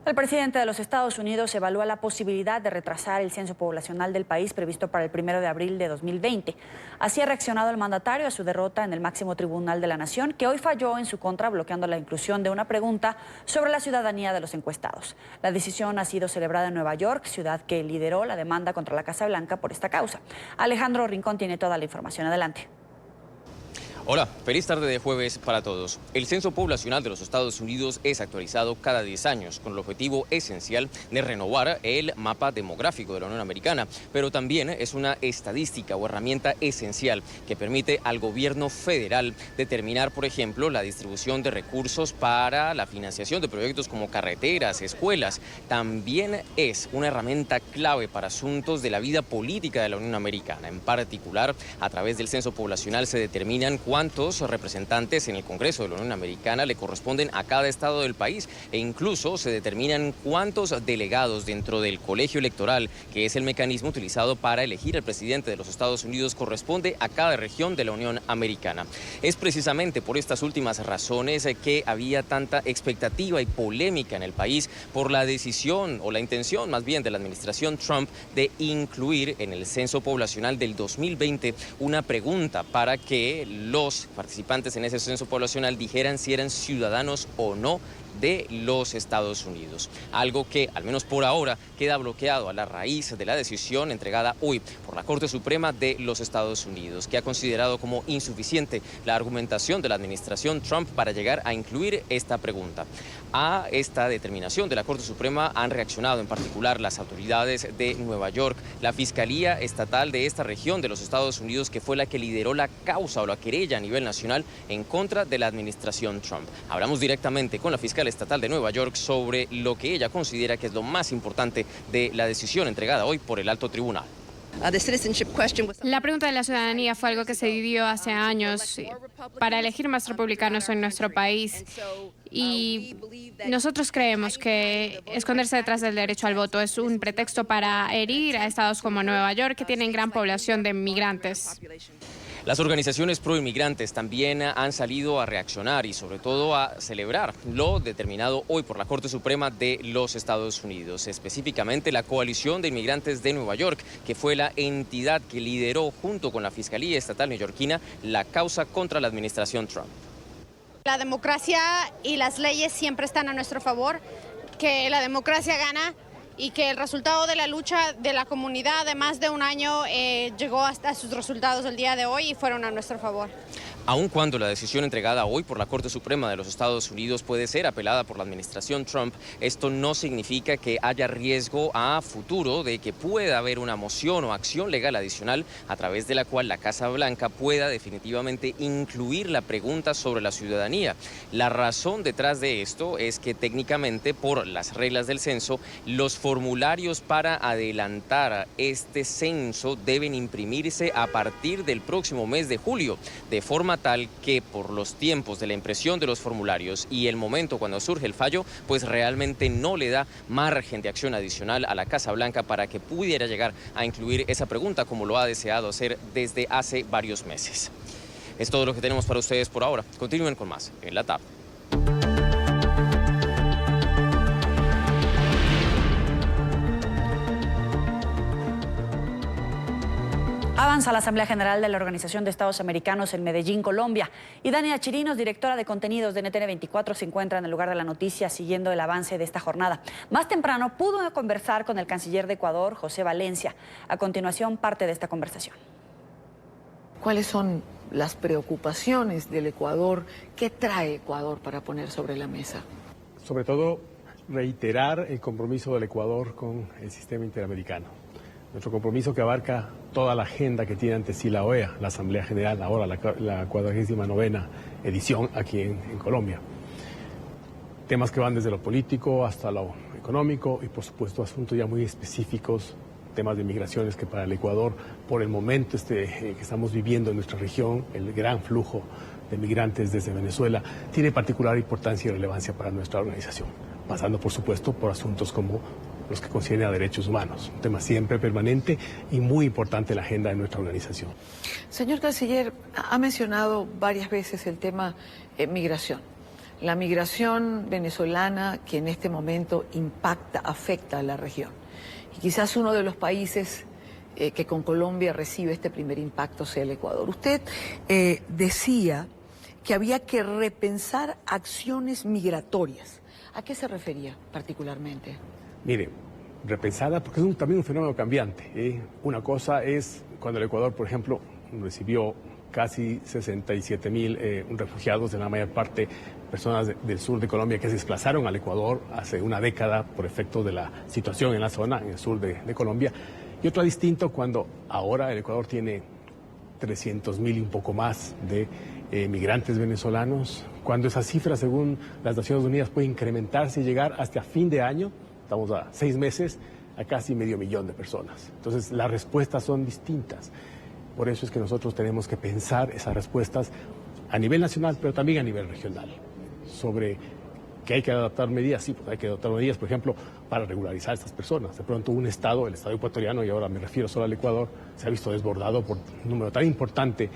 El presidente de los Estados Unidos evalúa la posibilidad de retrasar el censo poblacional del país previsto para el 1 de abril de 2020. Así ha reaccionado el mandatario a su derrota en el máximo tribunal de la nación, que hoy falló en su contra, bloqueando la inclusión de una pregunta sobre la ciudadanía de los encuestados. La decisión ha sido celebrada en Nueva York, ciudad que lideró la demanda contra la Casa Blanca por esta causa. Alejandro Rincón tiene toda la información. Adelante. Hola, feliz tarde de jueves para todos. El censo poblacional de los Estados Unidos es actualizado cada 10 años con el objetivo esencial de renovar el mapa demográfico de la Unión Americana, pero también es una estadística o herramienta esencial que permite al gobierno federal determinar, por ejemplo, la distribución de recursos para la financiación de proyectos como carreteras, escuelas. También es una herramienta clave para asuntos de la vida política de la Unión Americana. En particular, a través del censo poblacional se determinan cuántos representantes en el Congreso de la Unión Americana le corresponden a cada estado del país e incluso se determinan cuántos delegados dentro del colegio electoral, que es el mecanismo utilizado para elegir al presidente de los Estados Unidos, corresponde a cada región de la Unión Americana. Es precisamente por estas últimas razones que había tanta expectativa y polémica en el país por la decisión o la intención más bien de la administración Trump de incluir en el censo poblacional del 2020 una pregunta para que los participantes en ese censo poblacional dijeran si eran ciudadanos o no de los Estados Unidos. Algo que, al menos por ahora, queda bloqueado a la raíz de la decisión entregada hoy por la Corte Suprema de los Estados Unidos, que ha considerado como insuficiente la argumentación de la administración Trump para llegar a incluir esta pregunta. A esta determinación de la Corte Suprema han reaccionado en particular las autoridades de Nueva York, la Fiscalía Estatal de esta región de los Estados Unidos, que fue la que lideró la causa o la querella a nivel nacional en contra de la administración Trump. Hablamos directamente con la fiscal estatal de Nueva York sobre lo que ella considera que es lo más importante de la decisión entregada hoy por el alto tribunal. La pregunta de la ciudadanía fue algo que se vivió hace años para elegir más republicanos en nuestro país. Y nosotros creemos que esconderse detrás del derecho al voto es un pretexto para herir a estados como Nueva York, que tienen gran población de migrantes. Las organizaciones proinmigrantes también han salido a reaccionar y sobre todo a celebrar lo determinado hoy por la Corte Suprema de los Estados Unidos, específicamente la Coalición de Inmigrantes de Nueva York, que fue la entidad que lideró junto con la Fiscalía Estatal neoyorquina la causa contra la administración Trump. La democracia y las leyes siempre están a nuestro favor, que la democracia gana y que el resultado de la lucha de la comunidad de más de un año llegó hasta sus resultados el día de hoy y fueron a nuestro favor. Aun cuando la decisión entregada hoy por la Corte Suprema de los Estados Unidos puede ser apelada por la administración Trump, esto no significa que haya riesgo a futuro de que pueda haber una moción o acción legal adicional a través de la cual la Casa Blanca pueda definitivamente incluir la pregunta sobre la ciudadanía. La razón detrás de esto es que técnicamente, por las reglas del censo, los formularios para adelantar este censo deben imprimirse a partir del próximo mes de julio, de forma tal que por los tiempos de la impresión de los formularios y el momento cuando surge el fallo, pues realmente no le da margen de acción adicional a la Casa Blanca para que pudiera llegar a incluir esa pregunta como lo ha deseado hacer desde hace varios meses. Es todo lo que tenemos para ustedes por ahora. Continúen con más en la tarde. Avanza la Asamblea General de la Organización de Estados Americanos en Medellín, Colombia. Y Dania Chirinos, directora de contenidos de NTN24, se encuentra en el lugar de la noticia siguiendo el avance de esta jornada. Más temprano pudo conversar con el canciller de Ecuador, José Valencia. A continuación, parte de esta conversación. ¿Cuáles son las preocupaciones del Ecuador? ¿Qué trae Ecuador para poner sobre la mesa? Sobre todo, reiterar el compromiso del Ecuador con el sistema interamericano. Nuestro compromiso que abarca toda la agenda que tiene ante sí la OEA, la Asamblea General, ahora la 49ª edición aquí en Colombia. Temas que van desde lo político hasta lo económico y por supuesto asuntos ya muy específicos, temas de migraciones que para el Ecuador, por el momento que estamos viviendo en nuestra región, el gran flujo de migrantes desde Venezuela, tiene particular importancia y relevancia para nuestra organización, pasando por supuesto por asuntos como los que concierne a derechos humanos, un tema siempre permanente y muy importante en la agenda de nuestra organización. Señor canciller, ha mencionado varias veces el tema migración. La migración venezolana que en este momento afecta a la región. Y quizás uno de los países que con Colombia recibe este primer impacto sea el Ecuador. Usted decía que había que repensar acciones migratorias. ¿A qué se refería particularmente? Mire, repensada porque es también un fenómeno cambiante. Una cosa es cuando el Ecuador, por ejemplo, recibió casi 67.000 refugiados, en la mayor parte personas del sur de Colombia que se desplazaron al Ecuador hace una década por efecto de la situación en la zona, en el sur de Colombia. Y otro distinto cuando ahora el Ecuador tiene 300.000 y un poco más de migrantes venezolanos, cuando esa cifra, según las Naciones Unidas, puede incrementarse y llegar hasta fin de año. Estamos a 6 meses, a casi 500.000 de personas. Entonces, las respuestas son distintas. Por eso es que nosotros tenemos que pensar esas respuestas a nivel nacional, pero también a nivel regional. Sobre que hay que adaptar medidas, sí, pues hay que adaptar medidas, por ejemplo, para regularizar a estas personas. De pronto un Estado, el Estado ecuatoriano, y ahora me refiero solo al Ecuador, se ha visto desbordado por un número tan importante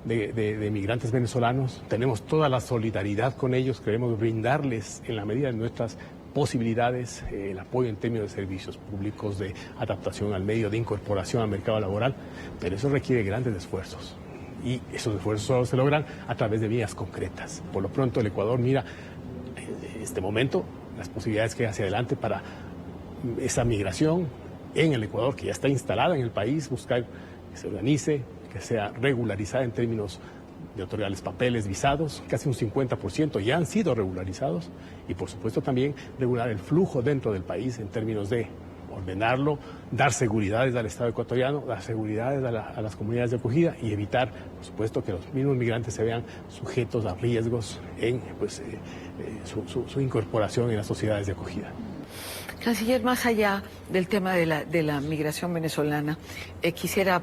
de migrantes venezolanos. Tenemos toda la solidaridad con ellos, queremos brindarles en la medida de nuestras posibilidades, el apoyo en términos de servicios públicos, de adaptación al medio, de incorporación al mercado laboral, pero eso requiere grandes esfuerzos y esos esfuerzos solo se logran a través de vías concretas. Por lo pronto el Ecuador mira en este momento las posibilidades que hay hacia adelante para esa migración en el Ecuador, que ya está instalada en el país, buscar que se organice, que sea regularizada en términos de otorgarles papeles, visados, casi un 50% ya han sido regularizados y por supuesto también regular el flujo dentro del país en términos de ordenarlo, dar seguridades al Estado ecuatoriano, dar seguridades a las comunidades de acogida y evitar, por supuesto, que los mismos migrantes se vean sujetos a riesgos en su incorporación en las sociedades de acogida. Canciller, más allá del tema de la migración venezolana, quisiera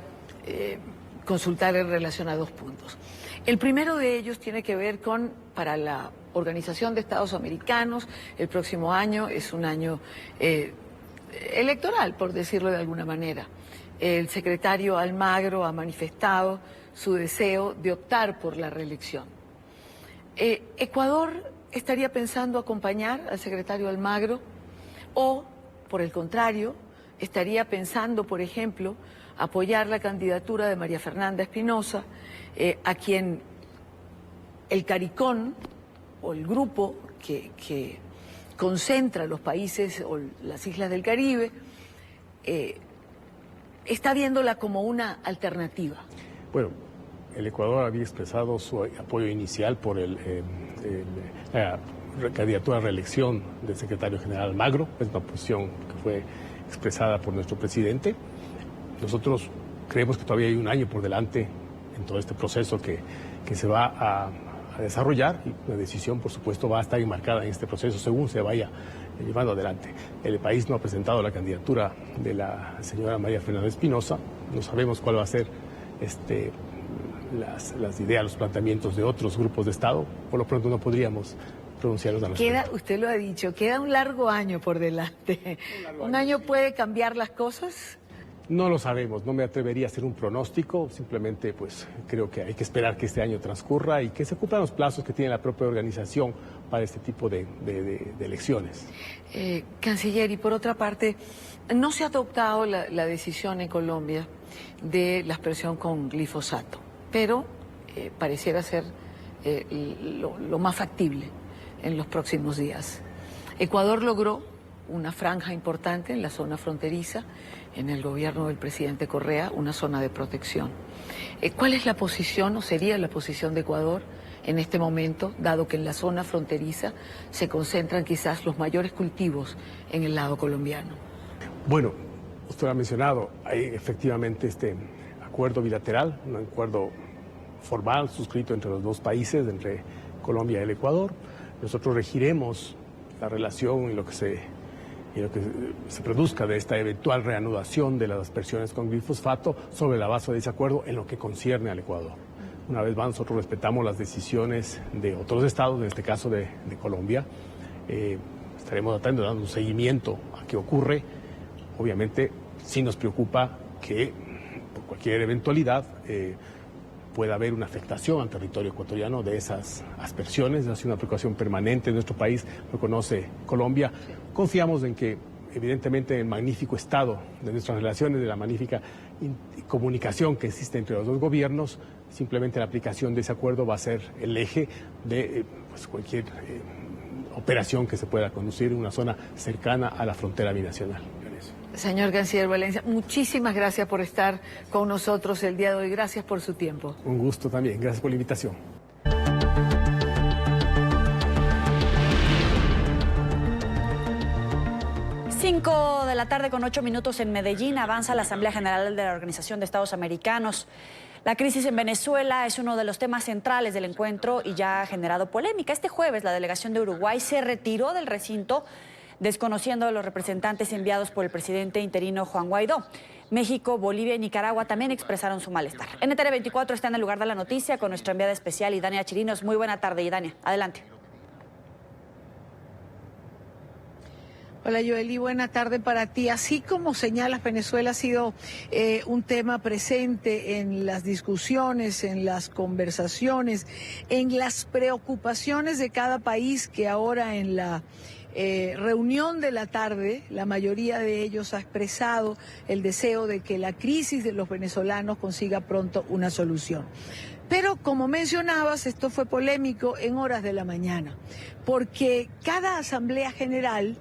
consultar en relación a 2 puntos. El primero de ellos tiene que ver con, para la Organización de Estados Americanos, el próximo año es un año electoral, por decirlo de alguna manera. El secretario Almagro ha manifestado su deseo de optar por la reelección. ¿Ecuador estaría pensando acompañar al secretario Almagro o, por el contrario, estaría pensando, por ejemplo, apoyar la candidatura de María Fernanda Espinosa, a quien el CARICOM o el grupo que concentra los países o las islas del Caribe está viéndola como una alternativa? Bueno, el Ecuador había expresado su apoyo inicial por la candidatura a reelección del secretario general Almagro, es una posición que fue expresada por nuestro presidente. Nosotros creemos que todavía hay un año por delante en todo este proceso que se va a desarrollar y la decisión, por supuesto, va a estar enmarcada en este proceso según se vaya llevando adelante. El país no ha presentado la candidatura de la señora María Fernanda Espinosa, no sabemos cuál va a ser las ideas, los planteamientos de otros grupos de Estado, por lo pronto no podríamos pronunciarnos al respecto. Usted lo ha dicho, queda un largo año por delante. ¿Un año puede cambiar las cosas? No lo sabemos, no me atrevería a hacer un pronóstico, simplemente pues creo que hay que esperar que este año transcurra y que se cumplan los plazos que tiene la propia organización para este tipo de elecciones. Canciller, y por otra parte, ¿no se ha adoptado la decisión en Colombia de la aspersión con glifosato, pero pareciera ser lo más factible en los próximos días. Ecuador logró una franja importante en la zona fronteriza, en el gobierno del presidente Correa, una zona de protección. ¿Cuál es la posición o sería la posición de Ecuador en este momento, dado que en la zona fronteriza se concentran quizás los mayores cultivos en el lado colombiano? Bueno, usted lo ha mencionado, hay efectivamente este acuerdo bilateral, un acuerdo formal suscrito entre los dos países, entre Colombia y el Ecuador. Nosotros regiremos la relación y lo que se produzca de esta eventual reanudación de las aspersiones con glifosato sobre la base de ese acuerdo en lo que concierne al Ecuador. Una vez más, nosotros respetamos las decisiones de otros estados, en este caso de Colombia. Estaremos dando un seguimiento a qué ocurre. Obviamente, sí nos preocupa que por cualquier eventualidad pueda haber una afectación al territorio ecuatoriano de esas aspersiones. Ha sido una preocupación permanente en nuestro país, lo conoce Colombia. Confiamos en que, evidentemente, el magnífico estado de nuestras relaciones, de la magnífica comunicación que existe entre los dos gobiernos, simplemente la aplicación de ese acuerdo va a ser el eje de cualquier operación que se pueda conducir en una zona cercana a la frontera binacional. Señor Canciller Valencia, muchísimas gracias por estar con nosotros el día de hoy. Gracias por su tiempo. Un gusto también. Gracias por la invitación. Cinco de la tarde con 8 minutos en Medellín. Avanza la Asamblea General de la Organización de Estados Americanos. La crisis en Venezuela es uno de los temas centrales del encuentro y ya ha generado polémica. Este jueves la delegación de Uruguay se retiró del recinto, desconociendo a los representantes enviados por el presidente interino Juan Guaidó. México, Bolivia y Nicaragua también expresaron su malestar. NTN 24 está en el lugar de la noticia con nuestra enviada especial Idania Chirinos. Muy buena tarde, Idania. Adelante. Hola, Joely, buena tarde para ti. Así como señalas, Venezuela ha sido un tema presente en las discusiones, en las conversaciones, en las preocupaciones de cada país, que ahora en la reunión de la tarde, la mayoría de ellos ha expresado el deseo de que la crisis de los venezolanos consiga pronto una solución. Pero como mencionabas, esto fue polémico en horas de la mañana, porque cada Asamblea General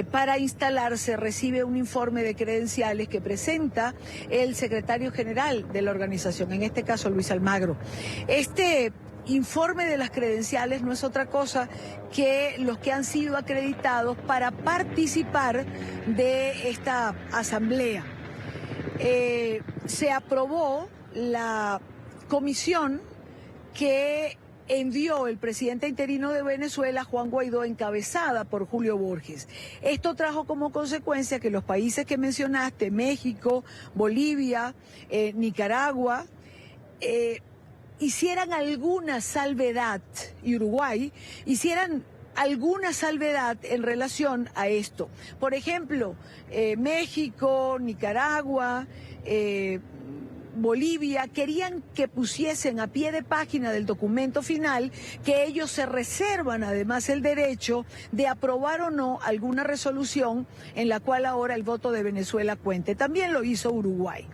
para instalarse recibe un informe de credenciales que presenta el secretario general de la organización, en este caso Luis Almagro. Este informe de las credenciales no es otra cosa que los que han sido acreditados para participar de esta asamblea. Se aprobó la comisión que envió el presidente interino de Venezuela, Juan Guaidó, encabezada por Julio Borges. Esto trajo como consecuencia que los países que mencionaste, México, Bolivia, Nicaragua, hicieran alguna salvedad, y Uruguay, hicieran alguna salvedad en relación a esto. Por ejemplo, México, Nicaragua, Bolivia querían que pusiesen a pie de página del documento final que ellos se reservan además el derecho de aprobar o no alguna resolución en la cual ahora el voto de Venezuela cuente. También lo hizo Uruguay.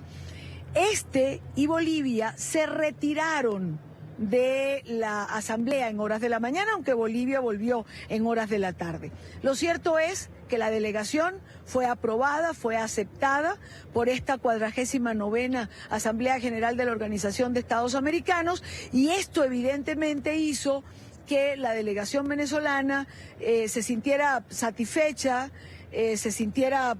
Este y Bolivia se retiraron de la asamblea en horas de la mañana, aunque Bolivia volvió en horas de la tarde. Lo cierto es que la delegación fue aprobada, fue aceptada por esta 49ª Asamblea General de la Organización de Estados Americanos, y esto evidentemente hizo que la delegación venezolana se sintiera satisfecha, se sintiera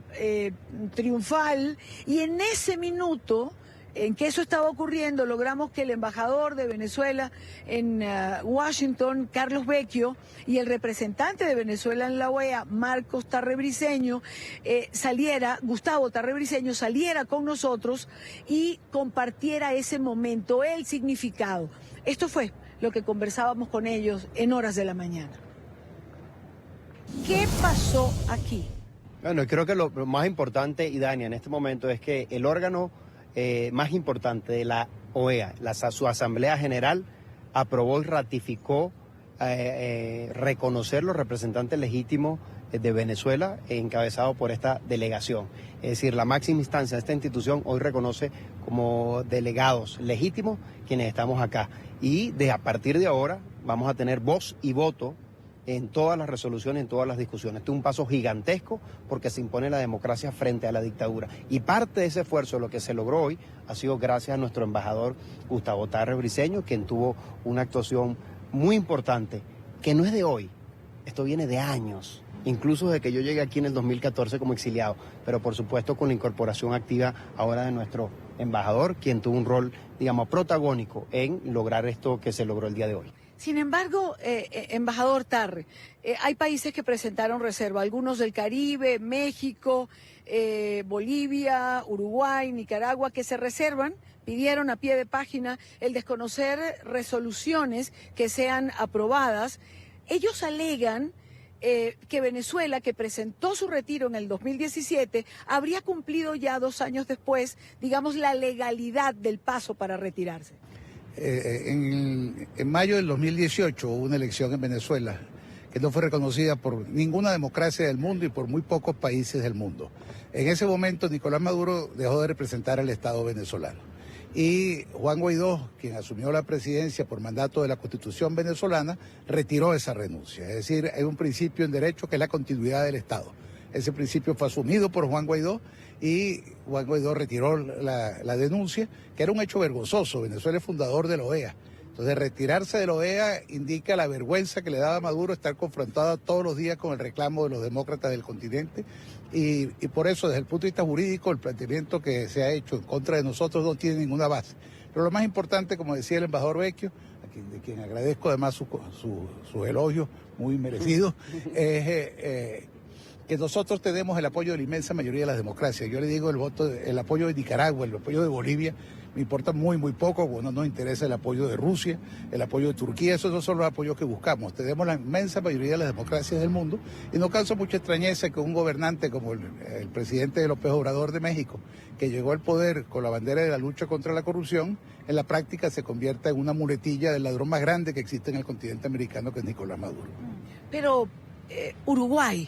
triunfal, y en ese minuto en que eso estaba ocurriendo, logramos que el embajador de Venezuela en Washington, Carlos Vecchio, y el representante de Venezuela en la OEA, Gustavo Tarrebriceño, saliera con nosotros y compartiera ese momento, el significado. Esto fue lo que conversábamos con ellos en horas de la mañana. ¿Qué pasó aquí? Bueno, creo que lo más importante, Idania, en este momento es que el órgano más importante de la OEA, su Asamblea General, aprobó y ratificó reconocer los representantes legítimos de Venezuela, encabezado por esta delegación. Es decir, la máxima instancia de esta institución hoy reconoce como delegados legítimos quienes estamos acá. Y a partir de ahora vamos a tener voz y voto en todas las resoluciones, en todas las discusiones. Este es un paso gigantesco porque se impone la democracia frente a la dictadura. Y parte de ese esfuerzo, lo que se logró hoy, ha sido gracias a nuestro embajador Gustavo Tarre Briceño, quien tuvo una actuación muy importante, que no es de hoy, esto viene de años. Incluso desde que yo llegué aquí en el 2014 como exiliado, pero por supuesto con la incorporación activa ahora de nuestro embajador, quien tuvo un rol, digamos, protagónico en lograr esto que se logró el día de hoy. Sin embargo, embajador Tarre, hay países que presentaron reserva, algunos del Caribe, México, Bolivia, Uruguay, Nicaragua, que se reservan, pidieron a pie de página el desconocer resoluciones que sean aprobadas. Ellos alegan que Venezuela, que presentó su retiro en el 2017, habría cumplido ya 2 años después, digamos, la legalidad del paso para retirarse. En mayo del 2018 hubo una elección en Venezuela que no fue reconocida por ninguna democracia del mundo y por muy pocos países del mundo. En ese momento Nicolás Maduro dejó de representar al Estado venezolano. Y Juan Guaidó, quien asumió la presidencia por mandato de la Constitución venezolana, retiró esa renuncia. Es decir, hay un principio en derecho que es la continuidad del Estado. Ese principio fue asumido por Juan Guaidó y Juan Guaidó retiró la denuncia, que era un hecho vergonzoso. Venezuela es fundador de la OEA. Entonces, retirarse de la OEA indica la vergüenza que le daba a Maduro estar confrontado todos los días con el reclamo de los demócratas del continente. Y por eso, desde el punto de vista jurídico, el planteamiento que se ha hecho en contra de nosotros no tiene ninguna base. Pero lo más importante, como decía el embajador Vecchio, de quien agradezco además sus elogios muy merecidos, es que nosotros tenemos el apoyo de la inmensa mayoría de las democracias. Yo le digo el apoyo de Nicaragua, el apoyo de Bolivia, me importa muy poco, bueno, nos interesa el apoyo de Rusia, el apoyo de Turquía, esos no son los apoyos que buscamos. Tenemos la inmensa mayoría de las democracias del mundo y nos causa mucha extrañeza que un gobernante como el presidente López Obrador de México, que llegó al poder con la bandera de la lucha contra la corrupción, en la práctica se convierta en una muletilla del ladrón más grande que existe en el continente americano, que es Nicolás Maduro. Pero Uruguay,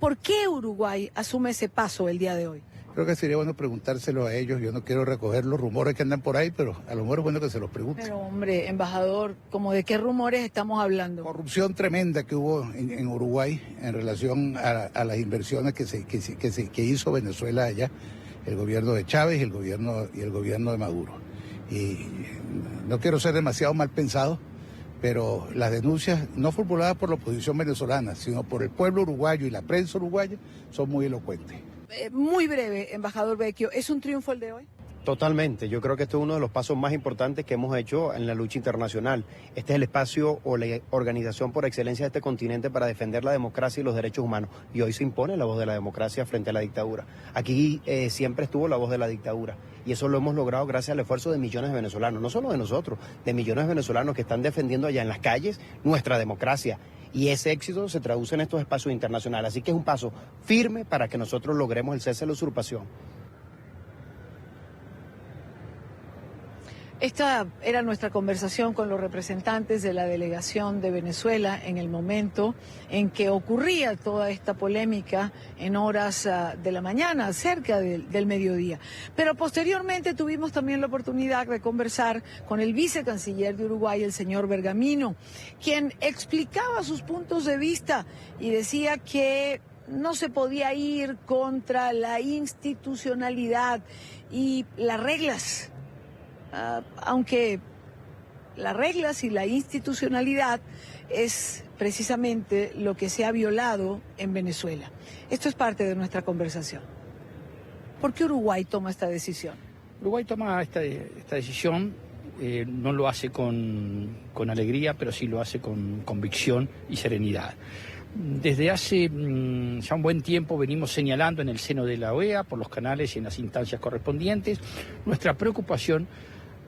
¿por qué Uruguay asume ese paso el día de hoy? Creo que sería bueno preguntárselo a ellos. Yo no quiero recoger los rumores que andan por ahí, pero a lo mejor es bueno que se los pregunten. Pero hombre, embajador, ¿cómo de qué rumores estamos hablando? Corrupción tremenda que hubo en Uruguay en relación a las inversiones que hizo Venezuela allá, el gobierno de Chávez y el gobierno de Maduro. Y no quiero ser demasiado mal pensado, pero las denuncias no formuladas por la oposición venezolana, sino por el pueblo uruguayo y la prensa uruguaya, son muy elocuentes. Muy breve, embajador Vecchio, ¿es un triunfo el de hoy? Totalmente, yo creo que este es uno de los pasos más importantes que hemos hecho en la lucha internacional. Este es el espacio o la organización por excelencia de este continente para defender la democracia y los derechos humanos. Y hoy se impone la voz de la democracia frente a la dictadura. Aquí siempre estuvo la voz de la dictadura. Y eso lo hemos logrado gracias al esfuerzo de millones de venezolanos, no solo de nosotros, de millones de venezolanos que están defendiendo allá en las calles nuestra democracia. Y ese éxito se traduce en estos espacios internacionales. Así que es un paso firme para que nosotros logremos el cese de la usurpación. Esta era nuestra conversación con los representantes de la delegación de Venezuela en el momento en que ocurría toda esta polémica en horas de la mañana, cerca del mediodía. Pero posteriormente tuvimos también la oportunidad de conversar con el vicecanciller de Uruguay, el señor Bergamino, quien explicaba sus puntos de vista y decía que no se podía ir contra la institucionalidad y las reglas. Aunque las reglas y la institucionalidad es precisamente lo que se ha violado en Venezuela. Esto es parte de nuestra conversación. ¿Por qué Uruguay toma esta decisión? Uruguay toma esta decisión, no lo hace con alegría, pero sí lo hace con convicción y serenidad. Desde hace ya un buen tiempo venimos señalando en el seno de la OEA, por los canales y en las instancias correspondientes, nuestra preocupación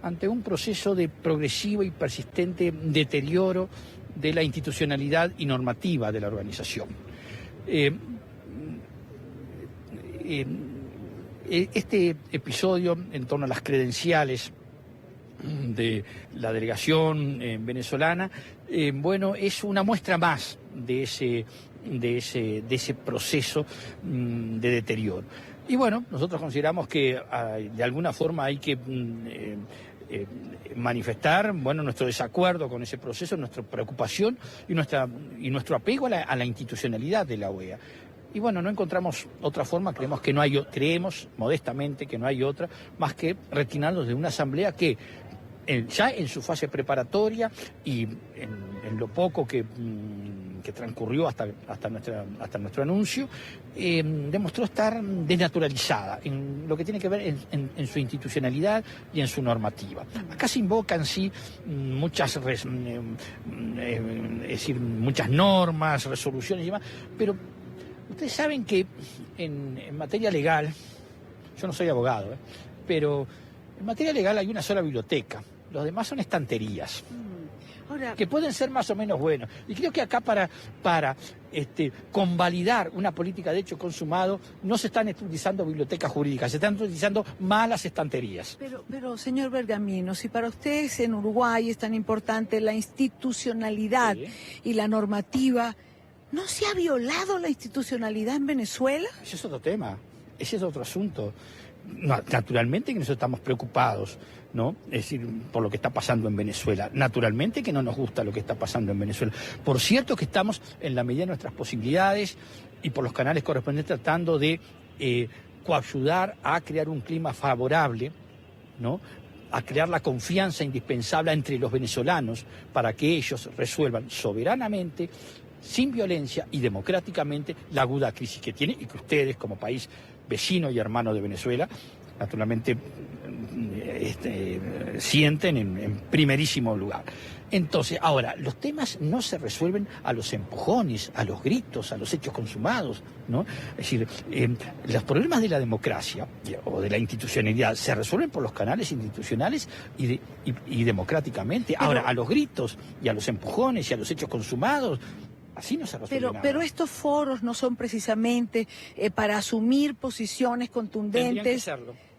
ante un proceso de progresivo y persistente deterioro de la institucionalidad y normativa de la organización. Este episodio en torno a las credenciales de la delegación venezolana, es una muestra más de ese de ese proceso de deterioro. Y bueno, nosotros consideramos que de alguna forma hay que manifestar, bueno, nuestro desacuerdo con ese proceso, nuestra preocupación y nuestro apego a la institucionalidad de la OEA. Y bueno, no encontramos otra forma, creemos modestamente que no hay otra, más que retirarnos de una asamblea que ya en su fase preparatoria y en lo poco que transcurrió hasta nuestro anuncio, demostró estar desnaturalizada en lo que tiene que ver en su institucionalidad y en su normativa. Acá se invocan sí muchas normas, resoluciones y demás, pero ustedes saben que en materia legal, yo no soy abogado, pero en materia legal hay una sola biblioteca, los demás son estanterías. Ahora, que pueden ser más o menos buenos. Y creo que acá para convalidar una política de hecho consumado no se están utilizando bibliotecas jurídicas, se están utilizando malas estanterías. Pero señor Bergamino, si para ustedes en Uruguay es tan importante la institucionalidad y la normativa, ¿no se ha violado la institucionalidad en Venezuela? Ese es otro tema, ese es otro asunto. Naturalmente que nosotros estamos preocupados, ¿no? Es decir, por lo que está pasando en Venezuela. Naturalmente que no nos gusta lo que está pasando en Venezuela. Por cierto que estamos en la medida de nuestras posibilidades y por los canales correspondientes tratando de coayudar a crear un clima favorable, ¿no? A crear la confianza indispensable entre los venezolanos para que ellos resuelvan soberanamente, sin violencia y democráticamente la aguda crisis que tiene y que ustedes como país vecino y hermano de Venezuela, naturalmente sienten en primerísimo lugar. Entonces, ahora, los temas no se resuelven a los empujones, a los gritos, a los hechos consumados, ¿no? Es decir, los problemas de la democracia o de la institucionalidad se resuelven por los canales institucionales y democráticamente. Ahora, a los gritos y a los empujones y a los hechos consumados, así no se resuelve nada. Pero estos foros no son precisamente para asumir posiciones contundentes. Tendrían que serlo.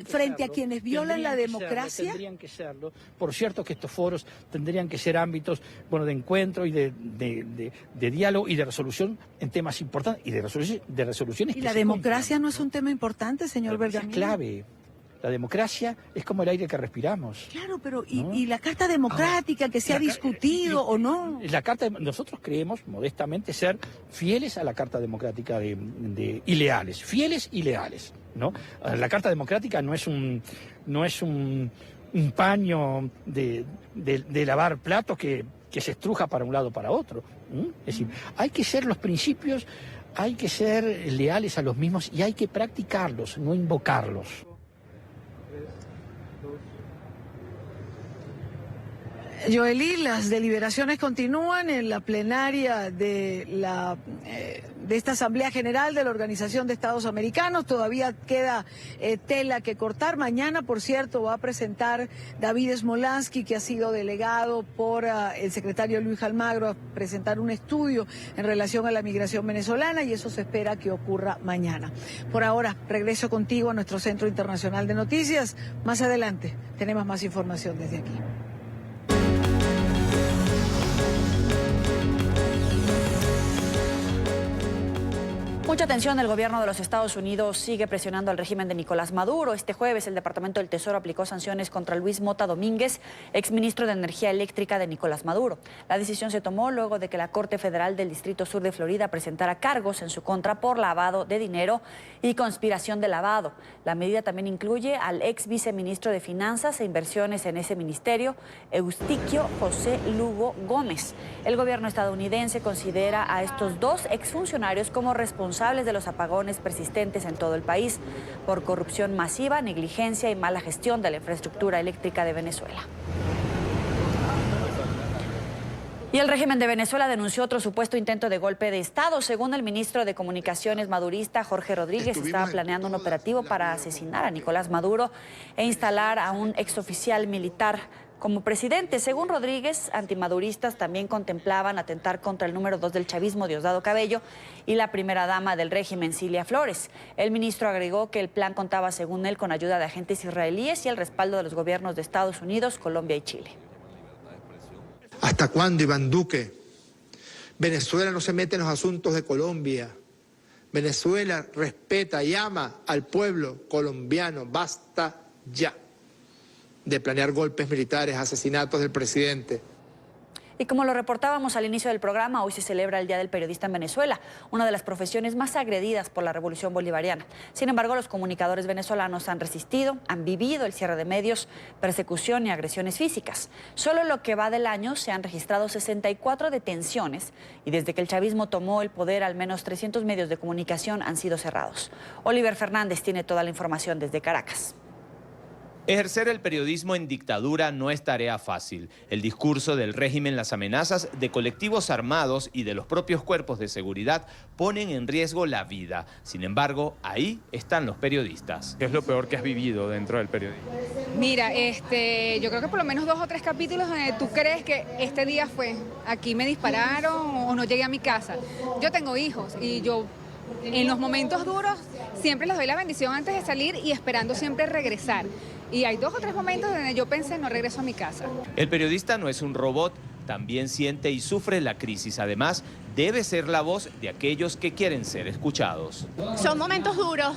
Frente a quienes violan la democracia. Tendrían que serlo. Por cierto que estos foros tendrían que ser ámbitos, bueno, de encuentro y de diálogo y de resolución en temas importantes y de resoluciones. ¿Y la democracia no es un tema importante, señor Bergamino? Es clave. La democracia es como el aire que respiramos. Claro, pero ¿y la Carta Democrática que se ha discutido o no? Nosotros creemos modestamente ser fieles a la Carta Democrática y leales, fieles y leales, ¿no? La Carta Democrática no es un paño de lavar platos que se estruja para un lado o para otro. Es decir, hay que ser los principios, hay que ser leales a los mismos y hay que practicarlos, no invocarlos. Joely, las deliberaciones continúan en la plenaria de esta Asamblea General de la Organización de Estados Americanos. Todavía queda tela que cortar. Mañana, por cierto, va a presentar David Smolansky, que ha sido delegado por el secretario Luis Almagro, a presentar un estudio en relación a la migración venezolana y eso se espera que ocurra mañana. Por ahora, regreso contigo a nuestro Centro Internacional de Noticias. Más adelante tenemos más información desde aquí. Mucha atención, el gobierno de los Estados Unidos sigue presionando al régimen de Nicolás Maduro. Este jueves el Departamento del Tesoro aplicó sanciones contra Luis Mota Domínguez, exministro de Energía Eléctrica de Nicolás Maduro. La decisión se tomó luego de que la Corte Federal del Distrito Sur de Florida presentara cargos en su contra por lavado de dinero y conspiración de lavado. La medida también incluye al ex viceministro de Finanzas e Inversiones en ese ministerio, Eustiquio José Lugo Gómez. El gobierno estadounidense considera a estos dos exfuncionarios como responsables de los apagones persistentes en todo el país por corrupción masiva, negligencia y mala gestión de la infraestructura eléctrica de Venezuela. Y el régimen de Venezuela denunció otro supuesto intento de golpe de Estado. Según el ministro de Comunicaciones madurista, Jorge Rodríguez, estaba planeando un operativo para asesinar a Nicolás Maduro e instalar a un exoficial militar como presidente. Según Rodríguez, antimaduristas también contemplaban atentar contra el número 2 del chavismo, Diosdado Cabello, y la primera dama del régimen, Cilia Flores. El ministro agregó que el plan contaba, según él, con ayuda de agentes israelíes y el respaldo de los gobiernos de Estados Unidos, Colombia y Chile. ¿Hasta cuándo Iván Duque Venezuela no se mete en los asuntos de Colombia. Venezuela respeta y ama al pueblo colombiano. Basta ya de planear golpes militares, asesinatos del presidente. Y como lo reportábamos al inicio del programa, hoy se celebra el Día del Periodista en Venezuela, una de las profesiones más agredidas por la revolución bolivariana. Sin embargo, los comunicadores venezolanos han resistido, han vivido el cierre de medios, persecución y agresiones físicas. Solo en lo que va del año se han registrado 64 detenciones y desde que el chavismo tomó el poder, al menos 300 medios de comunicación han sido cerrados. Oliver Fernández tiene toda la información desde Caracas. Ejercer el periodismo en dictadura no es tarea fácil. El discurso del régimen, las amenazas de colectivos armados y de los propios cuerpos de seguridad ponen en riesgo la vida. Sin embargo, ahí están los periodistas. ¿Qué es lo peor que has vivido dentro del periodismo? Mira, yo creo que por lo menos 2 o 3 capítulos donde tú crees que este día fue, aquí me dispararon o no llegué a mi casa. Yo tengo hijos y yo en los momentos duros siempre les doy la bendición antes de salir y esperando siempre regresar. Y hay 2 o 3 momentos donde yo pensé, no regreso a mi casa. El periodista no es un robot, también siente y sufre la crisis. Además, debe ser la voz de aquellos que quieren ser escuchados. Son momentos duros,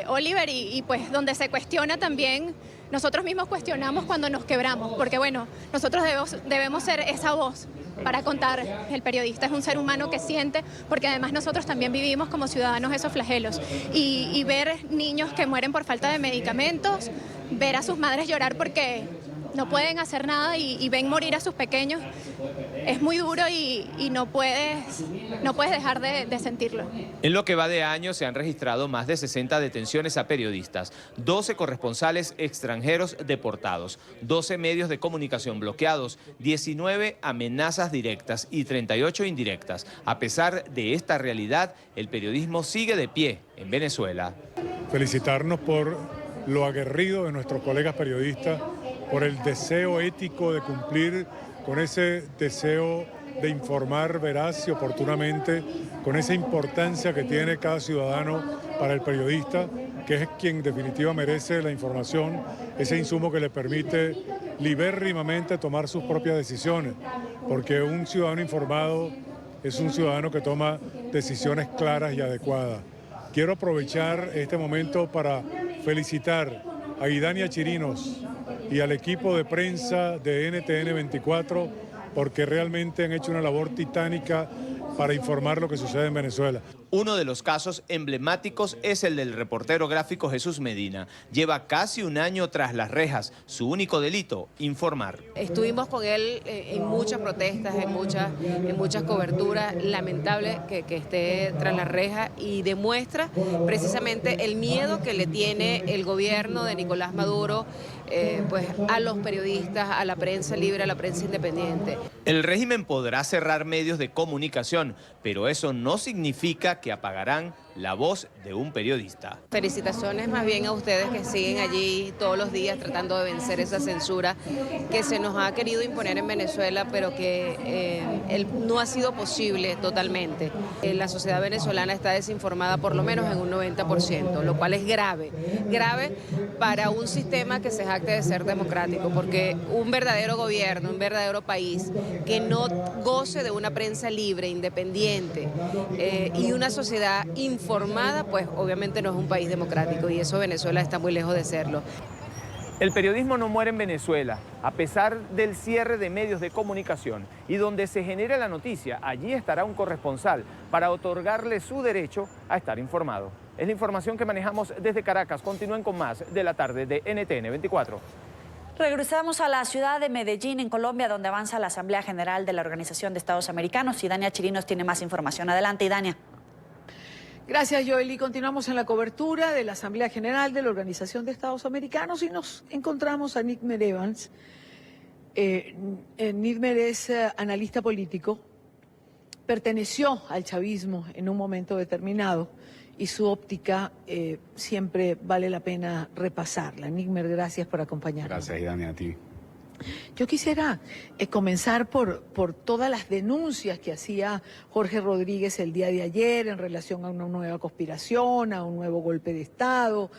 Oliver, y pues donde se cuestiona también, nosotros mismos cuestionamos cuando nos quebramos, porque bueno, nosotros debemos ser esa voz para contar. El periodista es un ser humano que siente, porque además nosotros también vivimos como ciudadanos esos flagelos. Y ver niños que mueren por falta de medicamentos, ver a sus madres llorar porque no pueden hacer nada y ven morir a sus pequeños, es muy duro y no puedes dejar de sentirlo. En lo que va de año se han registrado más de 60 detenciones a periodistas, 12 corresponsales extranjeros deportados, 12 medios de comunicación bloqueados, 19 amenazas directas y 38 indirectas. A pesar de esta realidad, el periodismo sigue de pie en Venezuela. Felicitarnos por lo aguerrido de nuestros colegas periodistas, por el deseo ético de cumplir con ese deseo de informar veraz y oportunamente, con esa importancia que tiene cada ciudadano para el periodista, que es quien en definitiva merece la información, ese insumo que le permite libérrimamente tomar sus propias decisiones, porque un ciudadano informado es un ciudadano que toma decisiones claras y adecuadas. Quiero aprovechar este momento para felicitar a Idania Chirinos y al equipo de prensa de NTN 24 porque realmente han hecho una labor titánica para informar lo que sucede en Venezuela. Uno de los casos emblemáticos es el del reportero gráfico Jesús Medina. Lleva casi un año tras las rejas. Su único delito, informar. Estuvimos con él en muchas protestas, en muchas coberturas. Lamentable que esté tras las rejas y demuestra precisamente el miedo que le tiene el gobierno de Nicolás Maduro pues a los periodistas, a la prensa libre, a la prensa independiente. El régimen podrá cerrar medios de comunicación, pero eso no significa que apagarán la voz de un periodista. Felicitaciones más bien a ustedes que siguen allí todos los días tratando de vencer esa censura que se nos ha querido imponer en Venezuela, pero que no ha sido posible totalmente. La sociedad venezolana está desinformada por lo menos en un 90%, lo cual es grave para un sistema que se jacte de ser democrático, porque un verdadero gobierno, un verdadero país que no goce de una prensa libre, independiente y una sociedad informada, pues obviamente no es un país democrático y eso Venezuela está muy lejos de serlo. El periodismo no muere en Venezuela, a pesar del cierre de medios de comunicación. Y donde se genere la noticia, allí estará un corresponsal para otorgarle su derecho a estar informado. Es la información que manejamos desde Caracas. Continúen con más de la tarde de NTN 24. Regresamos a la ciudad de Medellín, en Colombia, donde avanza la Asamblea General de la Organización de Estados Americanos. Y Idania Chirinos tiene más información. Adelante, Idania. Gracias, Joely. Continuamos en la cobertura de la Asamblea General de la Organización de Estados Americanos y nos encontramos a Nigmer Evans. Nigmer es analista político, perteneció al chavismo en un momento determinado y su óptica siempre vale la pena repasarla. Nigmer, gracias por acompañarnos. Gracias, Idania, a ti. Yo quisiera comenzar por todas las denuncias que hacía Jorge Rodríguez el día de ayer en relación a una nueva conspiración, a un nuevo golpe de Estado,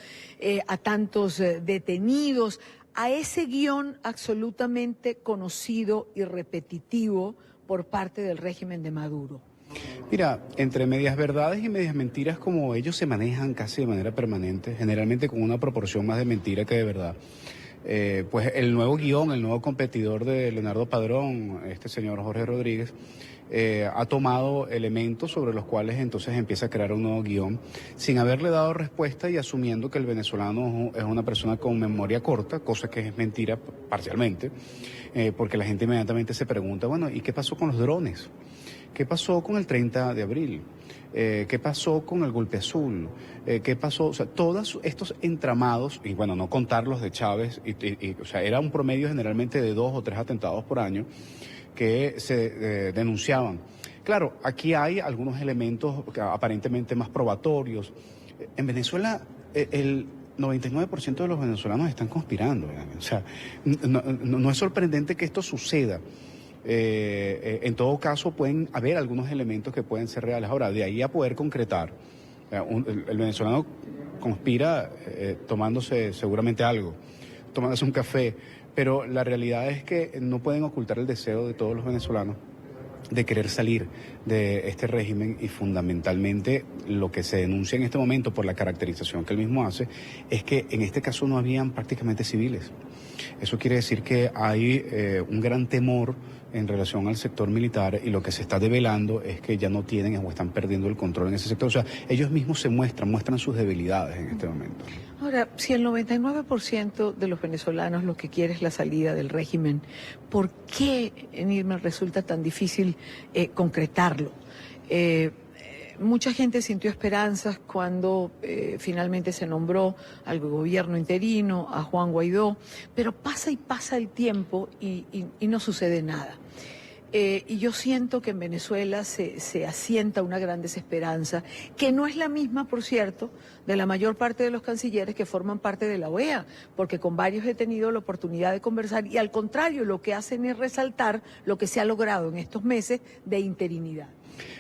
a tantos detenidos, a ese guión absolutamente conocido y repetitivo, por parte del régimen de Maduro? Mira, entre medias verdades y medias mentiras, como ellos se manejan casi de manera permanente, generalmente con una proporción más de mentira que de verdad. Pues el nuevo guión, el nuevo competidor de Leonardo Padrón, este señor Jorge Rodríguez, ha tomado elementos sobre los cuales entonces empieza a crear un nuevo guión sin haberle dado respuesta y asumiendo que el venezolano es una persona con memoria corta, cosa que es mentira parcialmente, porque la gente inmediatamente se pregunta, bueno, ¿y qué pasó con los drones? ¿Qué pasó con el 30 de abril? ¿Qué pasó con el golpe azul? ¿Qué pasó? O sea, todos estos entramados, y bueno, no contar los de Chávez, o sea, era un promedio generalmente de 2 o 3 atentados por año que se denunciaban. Claro, aquí hay algunos elementos aparentemente más probatorios. En Venezuela, el 99% de los venezolanos están conspirando. O sea, no es sorprendente que esto suceda. En todo caso, pueden haber algunos elementos que pueden ser reales. Ahora, de ahí a poder concretar, el venezolano conspira tomándose seguramente algo, tomándose un café, pero la realidad es que no pueden ocultar el deseo de todos los venezolanos de querer salir de este régimen, y fundamentalmente lo que se denuncia en este momento por la caracterización que él mismo hace es que en este caso no habían prácticamente civiles. Eso quiere decir que hay un gran temor en relación al sector militar, y lo que se está develando es que ya no tienen o están perdiendo el control en ese sector. O sea, ellos mismos se muestran sus debilidades en este momento. Ahora, si el 99% de los venezolanos lo que quiere es la salida del régimen, ¿por qué, Nidmer, resulta tan difícil concretarlo? Mucha gente sintió esperanzas cuando finalmente se nombró al gobierno interino, a Juan Guaidó, pero pasa y pasa el tiempo y no sucede nada. Y yo siento que en Venezuela se asienta una gran desesperanza, que no es la misma, por cierto, de la mayor parte de los cancilleres que forman parte de la OEA, porque con varios he tenido la oportunidad de conversar y al contrario, lo que hacen es resaltar lo que se ha logrado en estos meses de interinidad.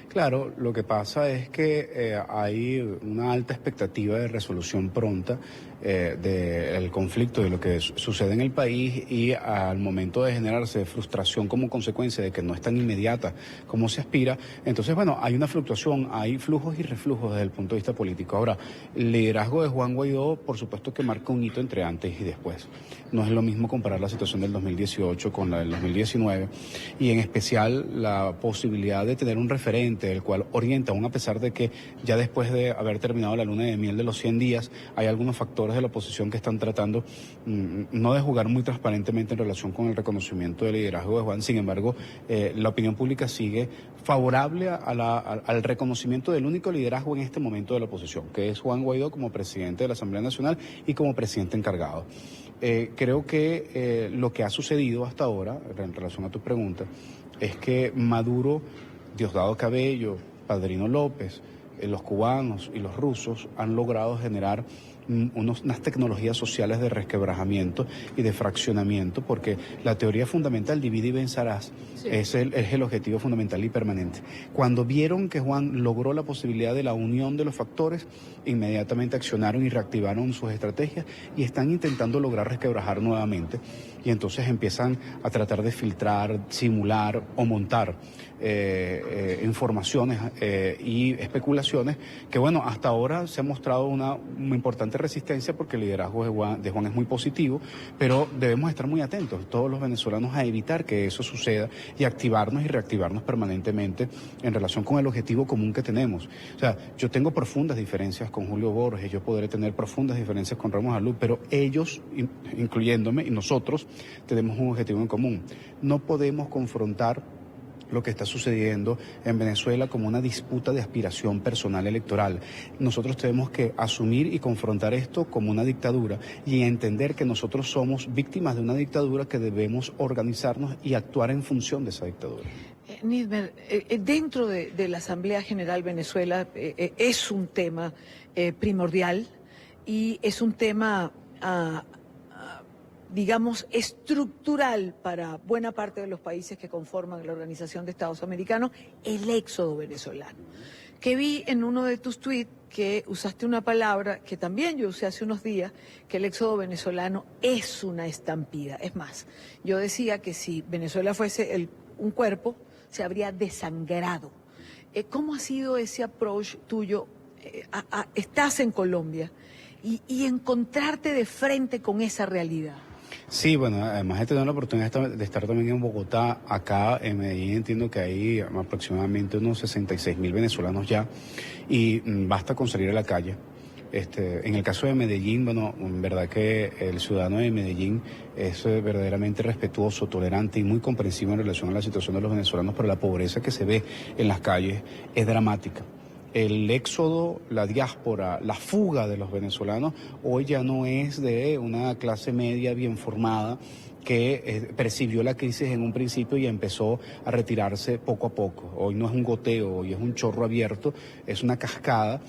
Claro, lo que pasa es que hay una alta expectativa de resolución pronta del conflicto, de lo que sucede en el país, y al momento de generarse frustración como consecuencia de que no es tan inmediata como se aspira, entonces, bueno, hay una fluctuación, hay flujos y reflujos desde el punto de vista político. Ahora, el liderazgo de Juan Guaidó, por supuesto que marca un hito entre antes y después. No es lo mismo comparar la situación del 2018 con la del 2019, y en especial la posibilidad de tener un referente el cual orienta, aún a pesar de que ya después de haber terminado la luna de miel de los 100 días, hay algunos factores de la oposición que están tratando no de jugar muy transparentemente en relación con el reconocimiento del liderazgo de Juan. Sin embargo, la opinión pública sigue favorable al reconocimiento del único liderazgo en este momento de la oposición, que es Juan Guaidó como presidente de la Asamblea Nacional y como presidente encargado. Creo que lo que ha sucedido hasta ahora, en relación a tu pregunta, es que Maduro, Diosdado Cabello, Padrino López, los cubanos y los rusos han logrado generar unas tecnologías sociales de resquebrajamiento y de fraccionamiento, porque la teoría fundamental, divide y vencerás, sí, es el objetivo fundamental y permanente. Cuando vieron que Juan logró la posibilidad de la unión de los factores, inmediatamente accionaron y reactivaron sus estrategias y están intentando lograr resquebrajar nuevamente, y entonces empiezan a tratar de filtrar, simular o montar informaciones y especulaciones que, bueno, hasta ahora se ha mostrado una importante resistencia, porque el liderazgo de Juan es muy positivo, pero debemos estar muy atentos, todos los venezolanos, a evitar que eso suceda y activarnos y reactivarnos permanentemente en relación con el objetivo común que tenemos. O sea, yo tengo profundas diferencias con Julio Borges, yo podré tener profundas diferencias con Ramos Alú, pero ellos, incluyéndome, y nosotros, tenemos un objetivo en común. No podemos confrontar lo que está sucediendo en Venezuela como una disputa de aspiración personal electoral. Nosotros tenemos que asumir y confrontar esto como una dictadura y entender que nosotros somos víctimas de una dictadura, que debemos organizarnos y actuar en función de esa dictadura. Nidmer, dentro de la Asamblea General Venezuela es un tema primordial y es un tema digamos, estructural para buena parte de los países que conforman la Organización de Estados Americanos, el éxodo venezolano. Que vi en uno de tus tweets que usaste una palabra que también yo usé hace unos días, que el éxodo venezolano es una estampida. Es más, yo decía que si Venezuela fuese un cuerpo, se habría desangrado. ¿Cómo ha sido ese approach tuyo? Estás en Colombia y encontrarte de frente con esa realidad. Sí, bueno, además de tener la oportunidad de estar también en Bogotá, acá en Medellín entiendo que hay aproximadamente unos 66.000 venezolanos ya y basta con salir a la calle. En el caso de Medellín, bueno, en verdad que el ciudadano de Medellín es verdaderamente respetuoso, tolerante y muy comprensivo en relación a la situación de los venezolanos, pero la pobreza que se ve en las calles es dramática. El éxodo, la diáspora, la fuga de los venezolanos hoy ya no es de una clase media bien formada que percibió la crisis en un principio y empezó a retirarse poco a poco. Hoy no es un goteo, hoy es un chorro abierto, es una cascada.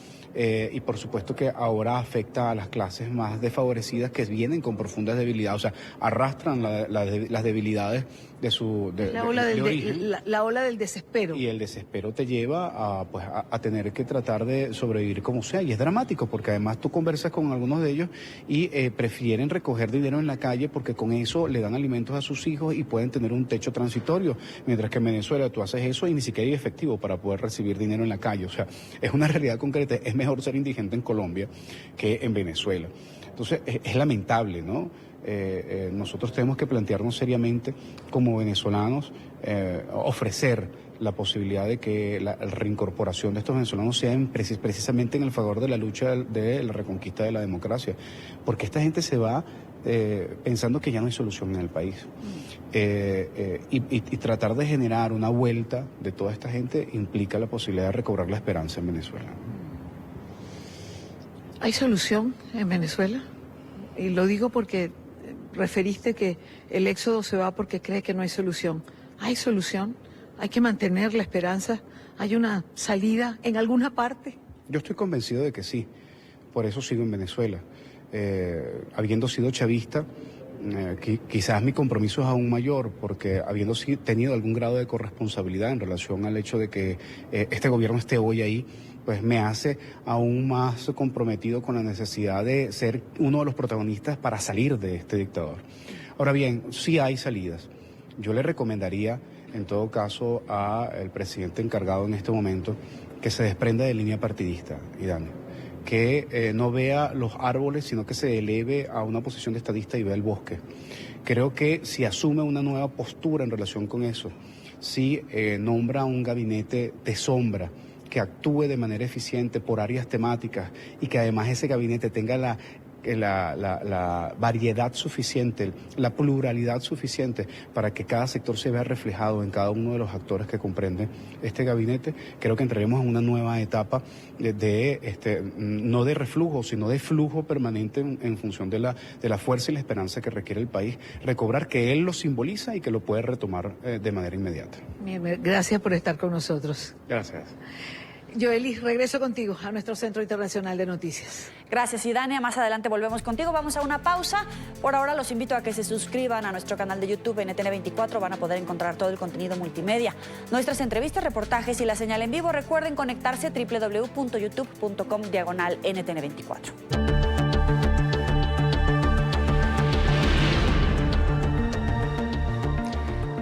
Y por supuesto que ahora afecta a las clases más desfavorecidas que vienen con profundas debilidades, o sea, arrastran las debilidades de su origen. La ola del desespero. Y el desespero te lleva a tener que tratar de sobrevivir como sea, y es dramático porque además tú conversas con algunos de ellos y prefieren recoger dinero en la calle porque con eso le dan alimentos a sus hijos y pueden tener un techo transitorio, mientras que en Venezuela tú haces eso y ni siquiera hay efectivo para poder recibir dinero en la calle, o sea, es una realidad concreta. Es mejor ser indigente en Colombia que en Venezuela. Entonces, es lamentable, ¿no? Nosotros tenemos que plantearnos seriamente como venezolanos ofrecer la posibilidad de que la reincorporación de estos venezolanos sea precisamente en el favor de la lucha de la reconquista de la democracia, porque esta gente se va pensando que ya no hay solución en el país. Y tratar de generar una vuelta de toda esta gente implica la posibilidad de recobrar la esperanza en Venezuela. ¿Hay solución en Venezuela? Y lo digo porque referiste que el éxodo se va porque cree que no hay solución. ¿Hay solución? ¿Hay que mantener la esperanza? ¿Hay una salida en alguna parte? Yo estoy convencido de que sí. Por eso sigo en Venezuela. Habiendo sido chavista, quizás mi compromiso es aún mayor, porque habiendo tenido algún grado de corresponsabilidad en relación al hecho de que este gobierno esté hoy ahí, pues me hace aún más comprometido con la necesidad de ser uno de los protagonistas para salir de este dictador. Ahora bien, sí hay salidas. Yo le recomendaría, en todo caso, al presidente encargado en este momento que se desprenda de línea partidista, Idania, que no vea los árboles, sino que se eleve a una posición de estadista y vea el bosque. Creo que si asume una nueva postura en relación con eso, si nombra un gabinete de sombra, que actúe de manera eficiente por áreas temáticas y que además ese gabinete tenga la variedad suficiente, la pluralidad suficiente para que cada sector se vea reflejado en cada uno de los actores que comprende este gabinete, creo que entraremos en una nueva etapa no de reflujo, sino de flujo permanente en función de la fuerza y la esperanza que requiere el país, recobrar que él lo simboliza y que lo puede retomar de manera inmediata. Bien, gracias por estar con nosotros. Gracias. Yoelis, regreso contigo a nuestro Centro Internacional de Noticias. Gracias, Idania. Más adelante volvemos contigo. Vamos a una pausa. Por ahora los invito a que se suscriban a nuestro canal de YouTube NTN24. Van a poder encontrar todo el contenido multimedia, nuestras entrevistas, reportajes y la señal en vivo. Recuerden conectarse a www.youtube.com/NTN24.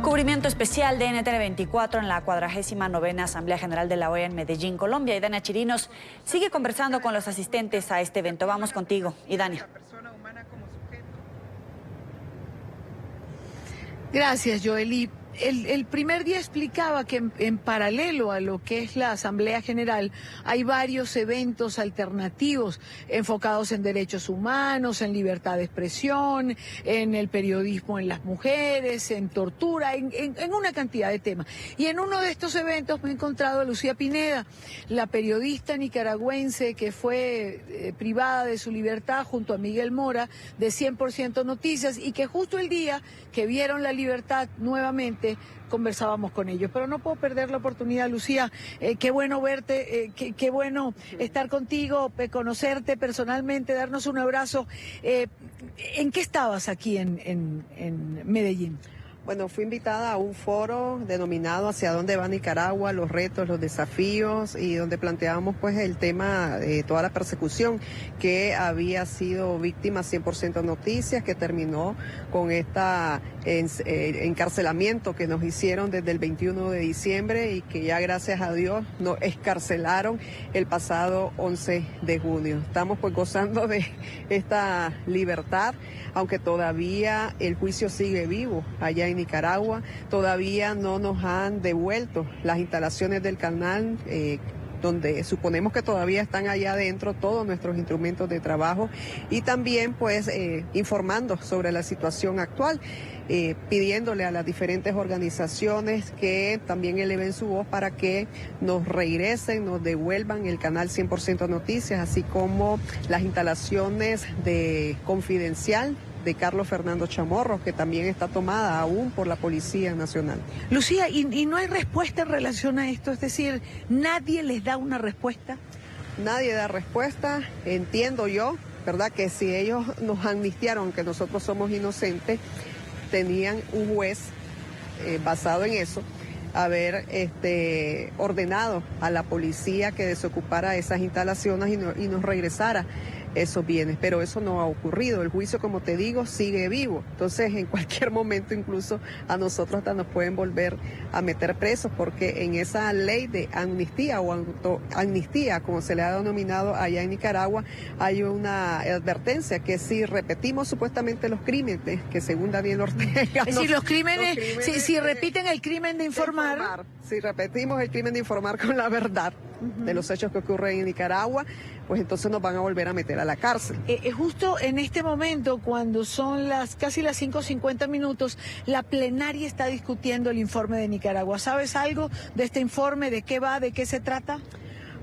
Cubrimiento especial de NTN24 en la 49ª Asamblea General de la OEA en Medellín, Colombia. Idania Chirinos sigue conversando con los asistentes a este evento. Vamos contigo, Idania. Gracias, Joely. El primer día explicaba que en paralelo a lo que es la Asamblea General hay varios eventos alternativos enfocados en derechos humanos, en libertad de expresión, en el periodismo en las mujeres, en tortura, en una cantidad de temas. Y en uno de estos eventos me he encontrado a Lucía Pineda, la periodista nicaragüense que fue privada de su libertad junto a Miguel Mora de 100% Noticias y que justo el día que vieron la libertad nuevamente conversábamos con ellos, pero no puedo perder la oportunidad, Lucía, qué bueno verte, qué bueno estar contigo, conocerte personalmente, darnos un abrazo. ¿En qué estabas aquí en Medellín? Bueno, fui invitada a un foro denominado Hacia dónde va Nicaragua, los retos, los desafíos, y donde planteábamos pues el tema de toda la persecución que había sido víctima 100% Noticias, que terminó con esta encarcelamiento que nos hicieron desde el 21 de diciembre y que ya gracias a Dios nos excarcelaron el pasado 11 de junio. Estamos pues gozando de esta libertad, aunque todavía el juicio sigue vivo allá en Nicaragua. Todavía no nos han devuelto las instalaciones del canal, donde suponemos que todavía están allá adentro todos nuestros instrumentos de trabajo, y también pues informando sobre la situación actual, pidiéndole a las diferentes organizaciones que también eleven su voz para que nos regresen, nos devuelvan el canal 100% Noticias, así como las instalaciones de Confidencial de Carlos Fernando Chamorro, que también está tomada aún por la Policía Nacional. Lucía, ¿y no hay respuesta en relación a esto? Es decir, ¿nadie les da una respuesta? Nadie da respuesta. Entiendo yo, ¿verdad?, que si ellos nos amnistiaron, que nosotros somos inocentes, tenían un juez basado en eso, haber ordenado a la policía que desocupara esas instalaciones y nos regresara esos bienes, pero eso no ha ocurrido. El juicio, como te digo, sigue vivo. Entonces, en cualquier momento, incluso a nosotros hasta nos pueden volver a meter presos, porque en esa ley de amnistía o autoamnistía, como se le ha denominado allá en Nicaragua, hay una advertencia que si repetimos supuestamente los crímenes, que según Daniel Ortega... Es decir, los crímenes si repiten el crimen de informar... Si repetimos el crimen de informar con la verdad de los hechos que ocurren en Nicaragua, pues entonces nos van a volver a meter a la cárcel. Justo en este momento, cuando son casi las 5:50, la plenaria está discutiendo el informe de Nicaragua. ¿Sabes algo de este informe? ¿De qué va? ¿De qué se trata?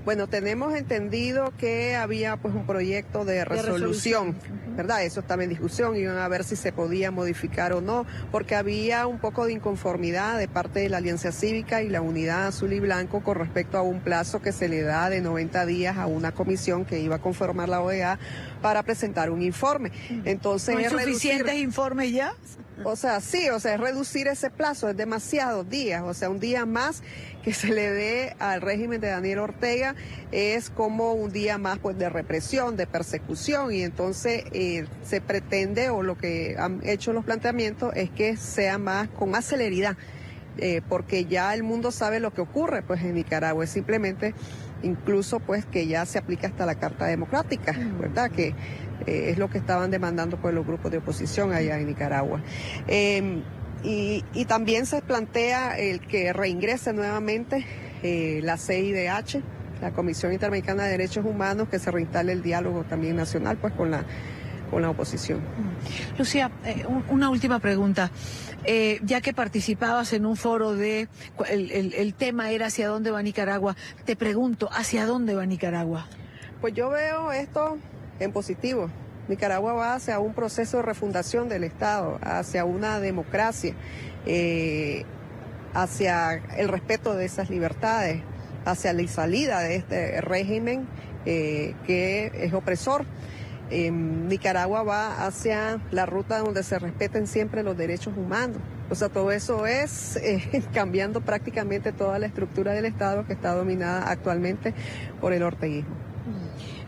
Bueno, tenemos entendido que había pues un proyecto de resolución, ¿verdad? Eso estaba en discusión, iban a ver si se podía modificar o no, porque había un poco de inconformidad de parte de la Alianza Cívica y la Unidad Azul y Blanco con respecto a un plazo que se le da de 90 días a una comisión que iba a conformar la OEA para presentar un informe. Entonces, ¿no hay suficientes informes ya? O sea, sí, es reducir ese plazo, es demasiados días, o sea, un día más que se le dé al régimen de Daniel Ortega es como un día más pues de represión, de persecución, y entonces se pretende, o lo que han hecho los planteamientos es que sea con más celeridad, porque ya el mundo sabe lo que ocurre pues en Nicaragua, es simplemente incluso pues que ya se aplica hasta la Carta Democrática, ¿verdad? Que es lo que estaban demandando pues los grupos de oposición allá en Nicaragua. Y también se plantea el que reingrese nuevamente la CIDH, la Comisión Interamericana de Derechos Humanos, que se reinstale el diálogo también nacional pues con la oposición. Lucía, una última pregunta. Ya que participabas en un foro el tema era ¿hacia dónde va Nicaragua? Te pregunto, ¿hacia dónde va Nicaragua? Pues yo veo esto en positivo. Nicaragua va hacia un proceso de refundación del Estado, hacia una democracia, hacia el respeto de esas libertades, hacia la salida de este régimen que es opresor. Nicaragua va hacia la ruta donde se respeten siempre los derechos humanos. O sea, todo eso es cambiando prácticamente toda la estructura del Estado que está dominada actualmente por el orteguismo.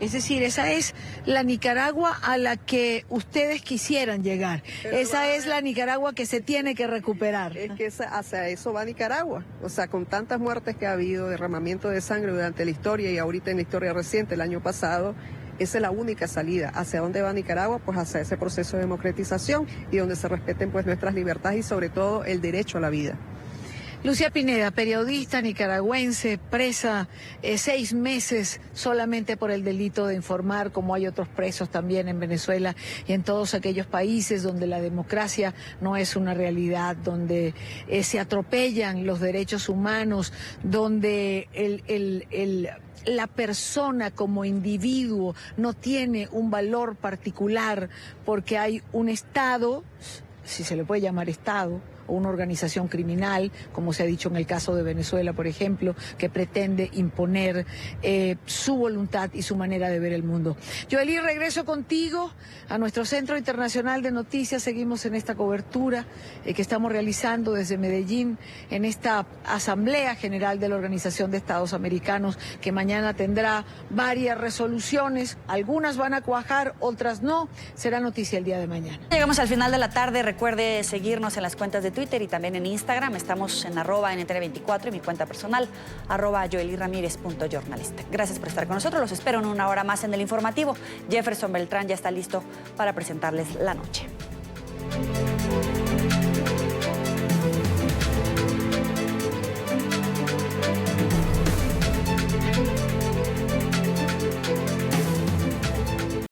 Es decir, esa es la Nicaragua a la que ustedes quisieran llegar. Esa es la Nicaragua que se tiene que recuperar. Es que hacia eso va Nicaragua. O sea, con tantas muertes que ha habido, derramamiento de sangre durante la historia y ahorita en la historia reciente, el año pasado, esa es la única salida. ¿Hacia dónde va Nicaragua? Pues hacia ese proceso de democratización y donde se respeten pues nuestras libertades y sobre todo el derecho a la vida. Lucía Pineda, periodista nicaragüense, presa 6 meses solamente por el delito de informar, como hay otros presos también en Venezuela y en todos aquellos países donde la democracia no es una realidad, donde se atropellan los derechos humanos, donde la persona como individuo no tiene un valor particular porque hay un Estado, si se le puede llamar Estado, o una organización criminal, como se ha dicho en el caso de Venezuela, por ejemplo, que pretende imponer su voluntad y su manera de ver el mundo. Joely, regreso contigo a nuestro Centro Internacional de Noticias. Seguimos en esta cobertura que estamos realizando desde Medellín en esta Asamblea General de la Organización de Estados Americanos, que mañana tendrá varias resoluciones. Algunas van a cuajar, otras no. Será noticia el día de mañana. Llegamos al final de la tarde. Recuerde seguirnos en las cuentas de Twitter y también en Instagram. Estamos en @NTN24 y mi cuenta personal @joelyramirez.jornalista. Gracias por estar con nosotros. Los espero en una hora más en el informativo. Jefferson Beltrán ya está listo para presentarles la noche.